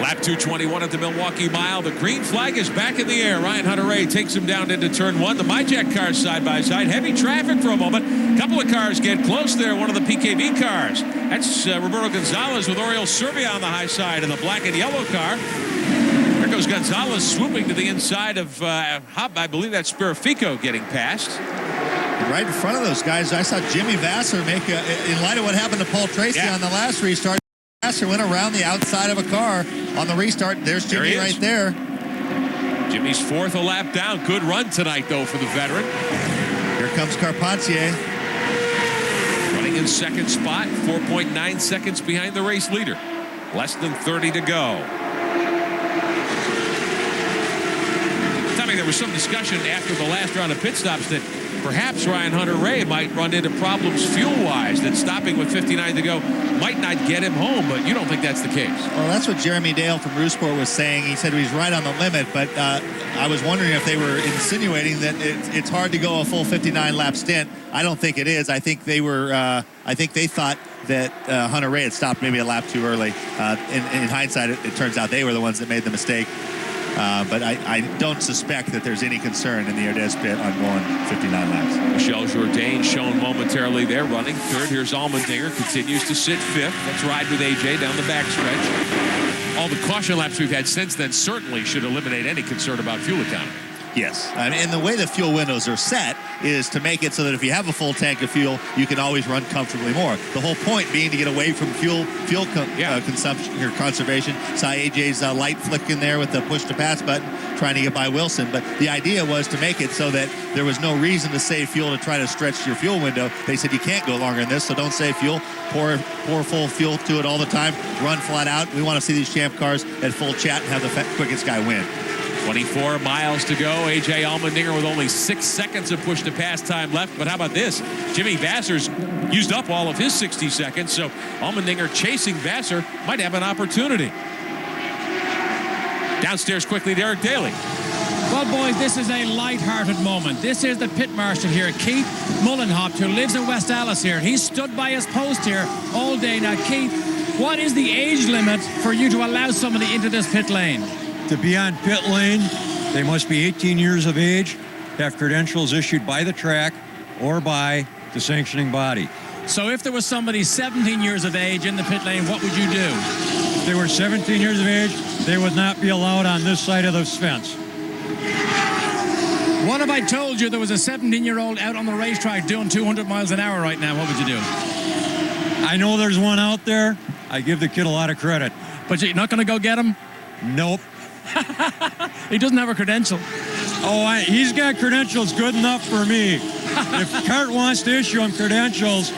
A: Lap 221 at the Milwaukee Mile. The green flag is back in the air. Ryan Hunter-Reay takes him down into turn one. The MyJack cars side by side. Heavy traffic for a moment. A couple of cars get close there. One of the PKV cars. That's Roberto Gonzalez with Oriol Servia on the high side in the black and yellow car. There goes Gonzalez swooping to the inside of Hub. I believe that's Spirifico getting past.
C: Right in front of those guys, I saw Jimmy Vasser make in light of what happened to Paul Tracy on the last restart. Vasser went around the outside of a car on the restart. There's Jimmy right there.
A: Jimmy's fourth a lap down. Good run tonight, though, for the veteran.
C: Here comes Carpentier.
A: Running in second spot, 4.9 seconds behind the race leader. Less than 30 to go. Tommy, there was some discussion after the last round of pit stops that perhaps Ryan Hunter-Reay might run into problems fuel-wise, that stopping with 59 to go might not get him home, but you don't think that's the case?
C: Well, that's what Jeremy Dale from Roosport was saying. He said he's right on the limit, but I was wondering if they were insinuating that it's hard to go a full 59-lap stint. I don't think it is. I think they were. I think they thought that Hunter-Reay had stopped maybe a lap too early. In hindsight, it turns out they were the ones that made the mistake. But I don't suspect that there's any concern in the Ardez pit on going 59 laps.
A: Michel Jourdain shown momentarily there, running third. Here's Allmendinger, continues to sit fifth. Let's ride with AJ down the backstretch. All the caution laps we've had since then certainly should eliminate any concern about fuel economy.
C: Yes, and the way the fuel windows are set is to make it so that if you have a full tank of fuel, you can always run comfortably more. The whole point being to get away from fuel consumption or conservation. Saw AJ's light flick in there with the push to pass button, trying to get by Wilson. But the idea was to make it so that there was no reason to save fuel to try to stretch your fuel window. They said you can't go longer than this, so don't save fuel. Pour full fuel to it all the time. Run flat out. We want to see these Champ cars at full chat and have the quickest guy win.
A: 24 miles to go. A.J. Allmendinger with only 6 seconds of push-to-pass time left. But how about this? Jimmy Vasser's used up all of his 60 seconds, so Allmendinger chasing Vasser might have an opportunity. Downstairs quickly, Derek Daly.
E: Well, boys, this is a light-hearted moment. This is the pit marshal here, Keith Mullenhopt, who lives in West Allis here. He's stood by his post here all day. Now, Keith, what is the age limit for you to allow somebody into this pit lane?
U: To be on pit lane, they must be 18 years of age, have credentials issued by the track or by the sanctioning body.
E: So if there was somebody 17 years of age in the pit lane, what would you do?
U: If they were 17 years of age, they would not be allowed on this side of the fence.
E: What if I told you there was a 17-year-old out on the racetrack doing 200 miles an hour right now? What would you do?
U: I know there's one out there. I give the kid a lot of credit.
E: But you're not going to go get him?
U: Nope.
E: He doesn't have a credential.
U: Oh, he's got credentials good enough for me. If CART wants to issue him credentials,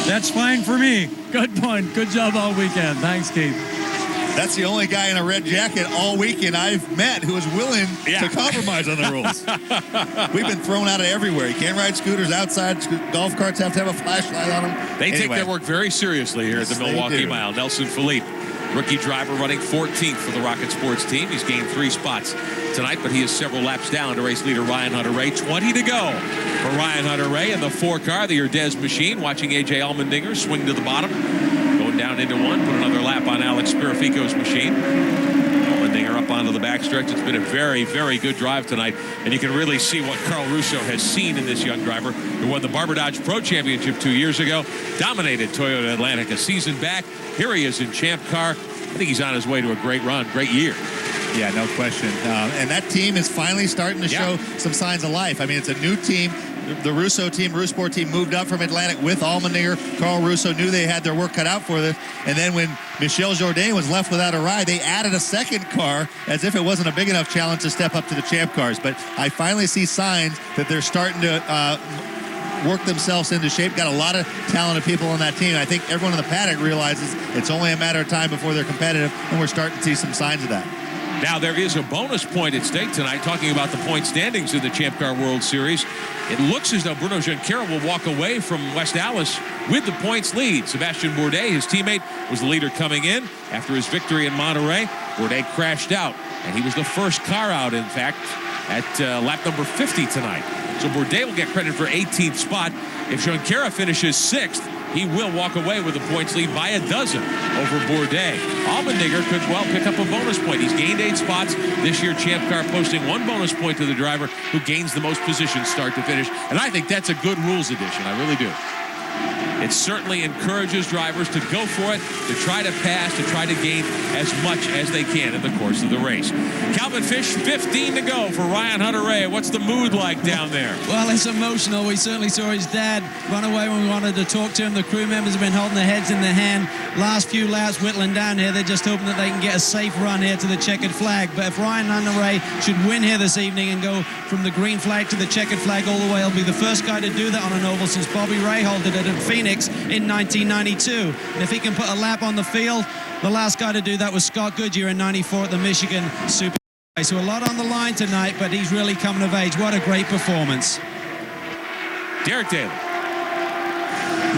U: that's fine for me.
E: Good point. Good job all weekend. Thanks, Keith.
C: That's the only guy in a red jacket all weekend I've met who is willing to compromise on the rules. We've been thrown out of everywhere. You can't ride scooters outside. Golf carts have to have a flashlight on them.
A: They take their work very seriously here at the Milwaukee Mile. Nelson Philippe, rookie driver, running 14th for the Rocket Sports team. He's gained 3 spots tonight, but he is several laps down to race leader Ryan Hunter-Reay. 20 to go for Ryan Hunter-Reay in the 4-car, the Urdez machine. Watching A.J. Allmendinger swing to the bottom, going down into 1, put another lap on Alex Spirafico's machine. Allmendinger up onto the backstretch. It's been a very, very good drive tonight, and you can really see what Carl Russo has seen in this young driver who won the Barber Dodge Pro Championship 2 years ago, dominated Toyota Atlantic a season back. Here he is in Champ Car. I think he's on his way to a great run, great year.
C: Yeah, no question. And that team is finally starting to show some signs of life. I mean, it's a new team. The Russo team, Rusport team, moved up from Atlantic with Allmendinger. Carl Russo knew they had their work cut out for this. And then when Michel Jourdain was left without a ride, they added a second car as if it wasn't a big enough challenge to step up to the Champ Cars. But I finally see signs that they're starting to work themselves into shape. Got a lot of talented people on that team. I think everyone in the paddock realizes it's only a matter of time before they're competitive, and we're starting to see some signs of that.
A: Now, there is a bonus point at stake tonight, talking about the point standings in the Champ Car World Series. It looks as though Bruno Junqueira will walk away from West Allis with the points lead. Sebastian Bourdais, his teammate, was the leader coming in. After his victory in Monterey, Bourdais crashed out, and he was the first car out, in fact, at lap number 50 tonight. So Bourdais will get credit for 18th spot. If Junqueira finishes 6th, he will walk away with the points lead by a dozen over Bourdais. Allmendinger could well pick up a bonus point. He's gained 8 spots this year. Champ Car posting 1 bonus point to the driver who gains the most positions start to finish. And I think that's a good rules addition. I really do. It certainly encourages drivers to go for it, to try to pass, to try to gain as much as they can in the course of the race. Calvin Fish, 15 to go for Ryan Hunter-Reay. What's the mood like down there?
D: Well, it's emotional. We certainly saw his dad run away when we wanted to talk to him. The crew members have been holding their heads in their hand. Last few laps whittling down here. They're just hoping that they can get a safe run here to the checkered flag. But if Ryan Hunter-Reay should win here this evening and go from the green flag to the checkered flag all the way, he'll be the first guy to do that on an oval since Bobby Rahal did it at Phoenix in 1992. And if he can put a lap on the field, the last guy to do that was Scott Goodyear in 94 at the Michigan Super. So a lot on the line tonight, but he's really coming of age. What a great performance.
A: Derek Daly.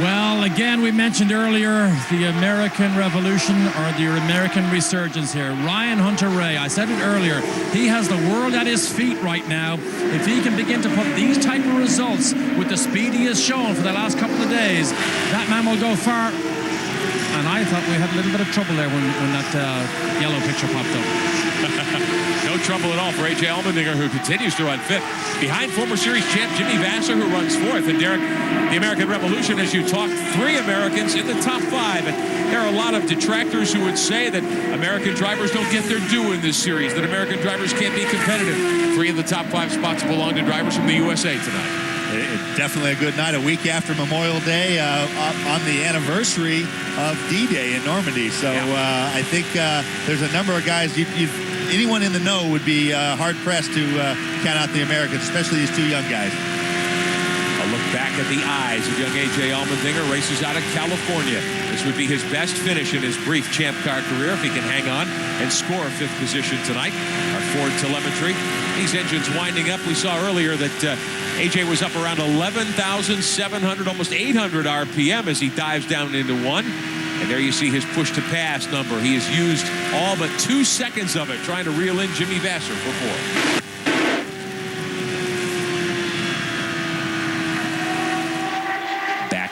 E: Well, again, we mentioned earlier the American Revolution or the American Resurgence here. Ryan Hunter-Reay, I said it earlier, he has the world at his feet right now. If he can begin to put these type of results with the speed he has shown for the last couple of days, that man will go far. And I thought we had a little bit of trouble there when that yellow picture popped up.
A: No trouble at all for A.J. Allmendinger, who continues to run 5th. Behind former series champ Jimmy Vasser, who runs 4th. And Derek, the American Revolution, as you talked, 3 Americans in the top 5. And there are a lot of detractors who would say that American drivers don't get their due in this series, that American drivers can't be competitive. 3 of the top 5 spots belong to drivers from the USA tonight.
C: Definitely a good night, a week after Memorial Day, on the anniversary of D-Day in Normandy. So I think there's a number of guys, anyone in the know would be hard-pressed to count out the Americans, especially these 2 young guys.
A: A look back at the eyes of young A.J. Allmendinger, races out of California. This would be his best finish in his brief Champ Car career if he can hang on and score 5th position tonight. Our Ford telemetry. These engines winding up. We saw earlier that A.J. was up around 11,700, almost 800 RPM as he dives down into 1. And there you see his push to pass number. He has used all but 2 seconds of it trying to reel in Jimmy Vasser for 4.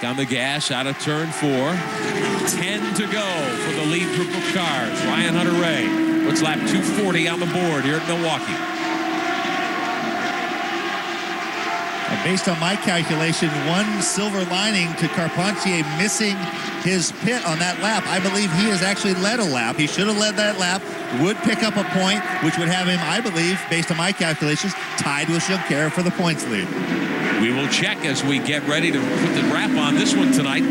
A: On the gas out of turn 4. 10 to go for the lead group of cars. Ryan Hunter-Reay puts lap 240 on the board here at Milwaukee.
C: Based on my calculation, one silver lining to Carpentier missing his pit on that lap. I believe he has actually led a lap. He should have led that lap, would pick up a point, which would have him, I believe, based on my calculations, tied with Junqueira for the points lead.
A: We will check as we get ready to put the wrap on this one tonight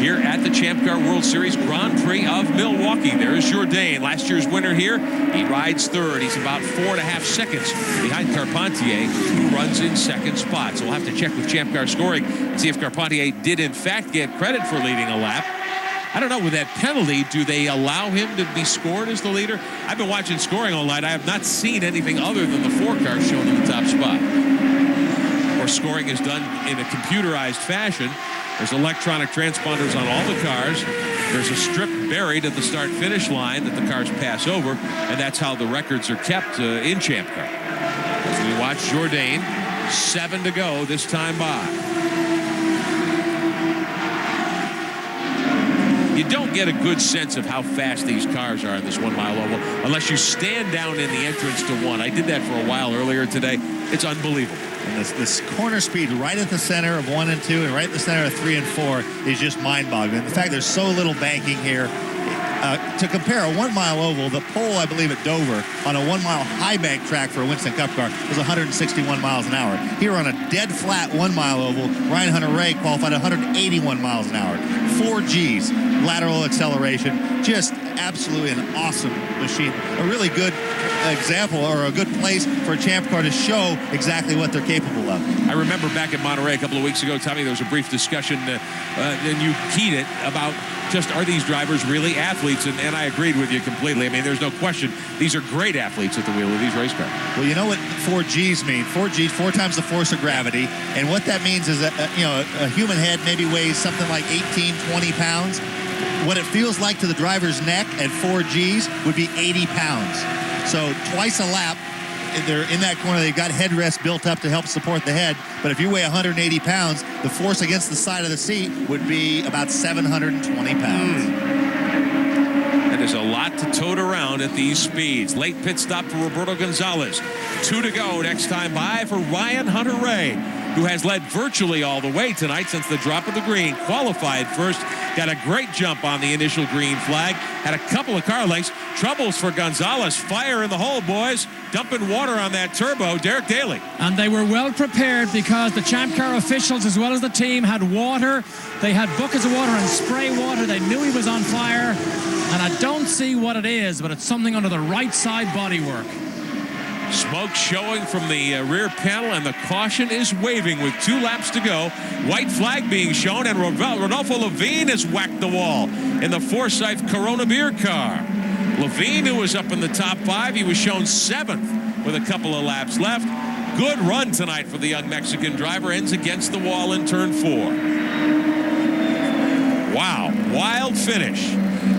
A: here at the Champ Car World Series Grand Prix of Milwaukee. There is Jourdain, last year's winner here. He rides 3rd. He's about 4.5 seconds behind Carpentier, who runs in 2nd spot. So we'll have to check with Champ Car scoring and see if Carpentier did in fact get credit for leading a lap. I don't know, with that penalty, do they allow him to be scored as the leader? I've been watching scoring all night. I have not seen anything other than the 4 cars shown in the top spot. Or scoring is done in a computerized fashion. There's electronic transponders on all the cars. There's a strip buried at the start-finish line that the cars pass over, and that's how the records are kept in Champ Car. As we watch Jourdain, 7 to go this time by. You don't get a good sense of how fast these cars are in this 1 mile oval unless you stand down in the entrance to 1. I did that for a while earlier today. It's unbelievable.
C: And this corner speed right at the center of 1 and 2 and right at the center of 3 and 4 is just mind-boggling. The fact there's so little banking here. To compare a 1 mile oval, the pole, I believe, at Dover on a 1 mile high bank track for a Winston Cup car was 161 miles an hour. Here on a dead flat 1 mile oval, Ryan Hunter-Reay qualified 181 miles an hour. 4 Gs, lateral acceleration, just absolutely an awesome machine. A really good example or a good place for a Champ Car to show exactly what they're capable of.
A: I remember back at Monterey a couple of weeks ago, Tommy, there was a brief discussion, and you keyed it, about just are these drivers really athletes? And I agreed with you completely. I mean, there's no question. These are great athletes at the wheel of these race cars.
C: Well, you know what 4 Gs mean? 4 Gs, 4 times the force of gravity. And what that means is that, a human head maybe weighs something like 18, 20 pounds. What it feels like to the driver's neck at 4 Gs would be 80 pounds. So twice a lap, they're in that corner. They've got headrests built up to help support the head. But if you weigh 180 pounds, the force against the side of the seat would be about 720 pounds.
A: That is a lot to tote around at these speeds. Late pit stop for Roberto Gonzalez. 2 to go next time by for Ryan Hunter-Reay, who has led virtually all the way tonight since the drop of the green. Qualified first, got a great jump on the initial green flag, had a couple of car lengths. Troubles for Gonzalez. Fire in the hole, boys. Dumping water on that turbo. Derek Daly.
E: And they were well prepared because the Champ Car officials, as well as the team, had water. They had buckets of water and spray water. They knew he was on fire. And I don't see what it is, but it's something under the right side bodywork.
A: Smoke showing from the rear panel, and the caution is waving with 2 laps to go. White flag being shown, and Rodolfo Levine has whacked the wall in the Forsyth Corona beer car. Levine, who was up in the top 5, he was shown 7th with a couple of laps left. Good run tonight for the young Mexican driver. Ends against the wall in turn 4. Wow, wild finish.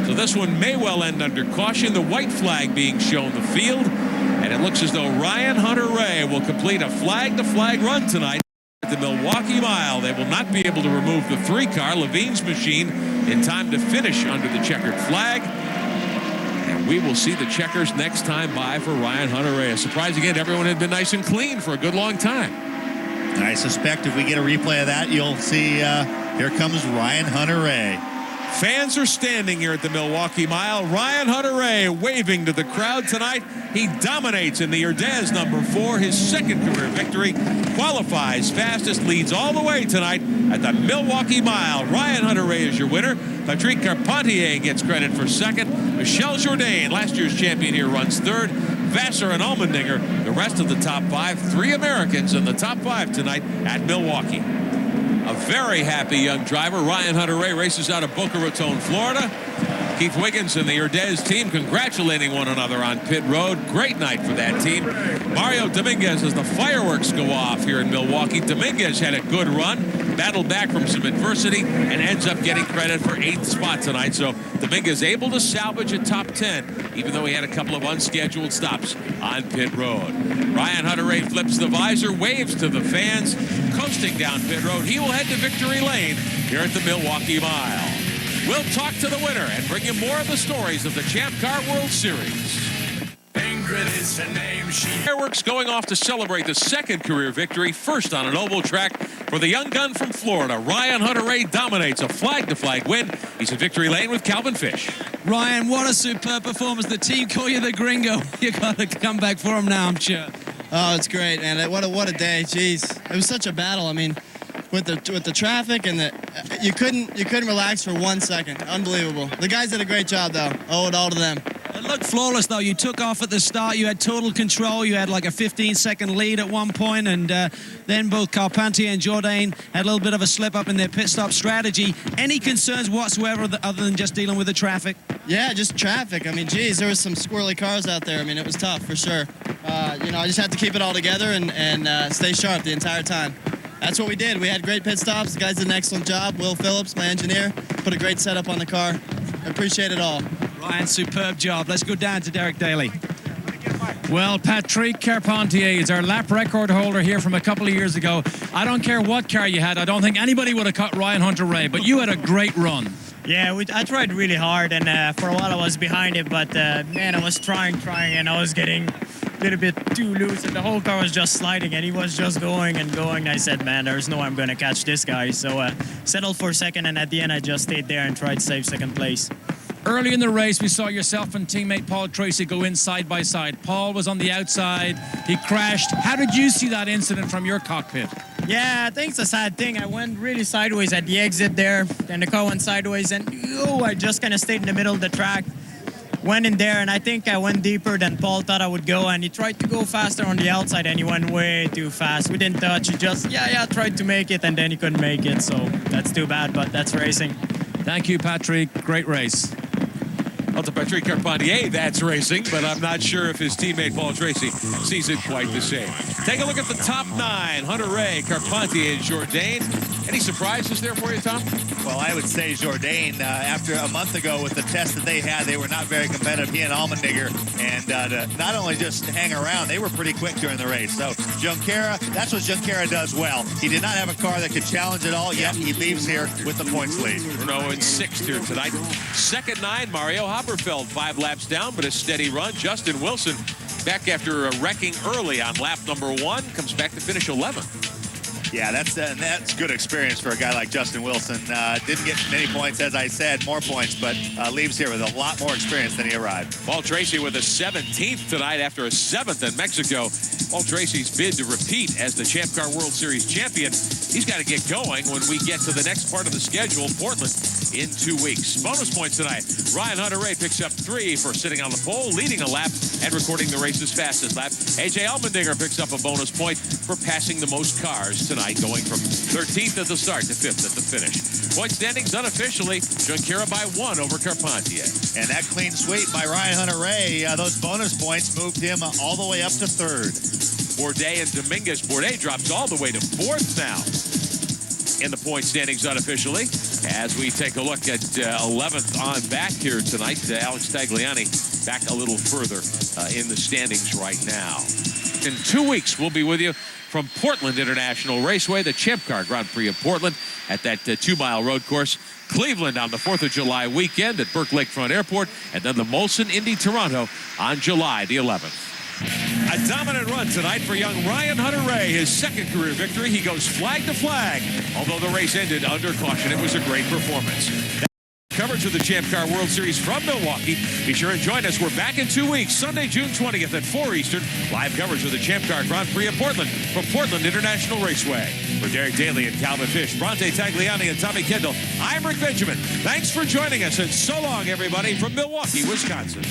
A: So this one may well end under caution. The white flag being shown the field. And it looks as though Ryan Hunter-Reay will complete a flag-to-flag run tonight at the Milwaukee Mile. They will not be able to remove the 3 car, Levine's machine, in time to finish under the checkered flag. And we will see the checkers next time by for Ryan Hunter-Reay. A surprise again, everyone had been nice and clean for a good long time.
C: And I suspect if we get a replay of that, you'll see here comes Ryan Hunter-Reay.
A: Fans are standing here at the Milwaukee Mile. Ryan Hunter-Reay waving to the crowd tonight. He dominates in the Urdez number 4, his 2nd career victory. Qualifies fastest, leads all the way tonight at the Milwaukee Mile. Ryan Hunter-Reay is your winner. Patrick Carpentier gets credit for 2nd. Michel Jourdain, last year's champion here, runs 3rd. Vassar and Allmendinger, the rest of the top 5. 3 Americans in the top 5 tonight at Milwaukee. A very happy young driver. Ryan Hunter-Reay races out of Boca Raton, Florida. Keith Wiggins and the Urdez team congratulating one another on pit road. Great night for that team. Mario Dominguez as the fireworks go off here in Milwaukee. Dominguez had a good run, battled back from some adversity, and ends up getting credit for 8th spot tonight. So Dominguez able to salvage a top 10, even though he had a couple of unscheduled stops on pit road. Ryan Hunter-Reay flips the visor, waves to the fans, coasting down pit road. He will head to victory lane here at the Milwaukee Mile. We'll talk to the winner and bring you more of the stories of the Champ Car World Series. Ingrid is her name. Fireworks going off to celebrate the 2nd career victory, first on an oval track for the young gun from Florida. Ryan Hunter-Reay dominates a flag-to-flag win. He's in victory lane with Calvin Fish.
D: Ryan, what a superb performance. The team call you the gringo. You got to come back for him now, I'm sure.
G: Oh, it's great, man. What a day. Jeez. It was such a battle. I mean, with the traffic and you couldn't relax for 1 second. Unbelievable. The guys did a great job, though. Owe it all to them.
D: At looked flawless, though. You took off at the start. You had total control. You had like a 15-second lead at one point, and then both Carpentier and Jourdain had a little bit of a slip-up in their pit stop strategy. Any concerns whatsoever other than just dealing with the traffic?
G: Yeah, just traffic. I mean, geez, there was some squirrely cars out there. I mean, it was tough for sure. You know, I just had to keep it all together and stay sharp the entire time. That's what we did. We had great pit stops. The guys did an excellent job. Will Phillips, my engineer, put a great setup on the car. I appreciate it all.
D: Ryan, superb job. Let's go down to Derek Daly.
E: Well, Patrick Carpentier is our lap record holder here from a couple of years ago. I don't care what car you had. I don't think anybody would have cut Ryan Hunter-Reay, but you had a great run.
H: Yeah, I tried really hard, and for a while I was behind it, but man, I was trying, and I was getting a little bit too loose, and the whole car was just sliding, and he was just going and going. I said, man, there's no way I'm going to catch this guy. So settled for second, and at the end I just stayed there and tried to save second place.
E: Early in the race, we saw yourself and teammate Paul Tracy go in side by side. Paul was on the outside. He crashed. How did you see that incident from your cockpit?
H: Yeah, I think it's a sad thing. I went really sideways at the exit there, and the car went sideways, and I just kind of stayed in the middle of the track. Went in there, and I think I went deeper than Paul thought I would go, and he tried to go faster on the outside, and he went way too fast. We didn't touch. He just, tried to make it, and then he couldn't make it, so that's too bad, but that's racing.
E: Thank you, Patrick. Great race.
A: Well, to Patrick Carpentier, that's racing, but I'm not sure if his teammate Paul Tracy sees it quite the same. Take a look at the top 9. Hunter-Reay, Carpentier, and Jourdain. Any surprises there for you, Tom?
C: Well, I would say Jourdain, after a month ago with the test that they had, they were not very competitive, he and Allmendinger, and to not only just hang around, they were pretty quick during the race. So Junqueira, that's what Junqueira does well. He did not have a car that could challenge at all, yet he leaves here with the points lead.
A: Bruno in 6th here tonight. Second 9, Mario Haberfeld, 5 laps down, but a steady run. Justin Wilson, back after wrecking early on lap number 1, comes back to finish 11th.
C: Yeah, that's good experience for a guy like Justin Wilson. Didn't get many points, as I said, more points, but leaves here with a lot more experience than he arrived.
A: Paul Tracy with a 17th tonight after a 7th in Mexico. Paul Tracy's bid to repeat as the Champ Car World Series champion. He's got to get going when we get to the next part of the schedule, Portland, in 2 weeks. Bonus points tonight. Ryan Hunter-Reay picks up 3 for sitting on the pole, leading a lap, and recording the race's fastest lap. A.J. Allmendinger picks up a bonus point for passing the most cars tonight, going from 13th at the start to 5th at the finish. Point standings unofficially, Junqueira by 1 over Carpentier.
C: And that clean sweep by Ryan Hunter-Reay, those bonus points moved him all the way up to 3rd.
A: Bourdais and Dominguez. Bourdais drops all the way to 4th now in the point standings unofficially. As we take a look at 11th on back here tonight, Alex Tagliani back a little further in the standings right now. In 2 weeks, we'll be with you from Portland International Raceway, the Champ Car Grand Prix of Portland at that 2-mile road course. Cleveland on the 4th of July weekend at Burke Lakefront Airport, and then the Molson Indy Toronto on July the 11th. A dominant run tonight for young Ryan Hunter-Reay, his 2nd career victory. He goes flag to flag. Although the race ended under caution, it was a great performance. Coverage of the Champ Car World Series from Milwaukee. Be sure and join us. We're back in 2 weeks, Sunday, June 20th at 4 Eastern. Live coverage of the Champ Car Grand Prix of Portland from Portland International Raceway. For Derek Daly and Calvin Fish, Bronte Tagliani and Tommy Kendall, I'm Rick Benjamin. Thanks for joining us, and so long, everybody, from Milwaukee, Wisconsin.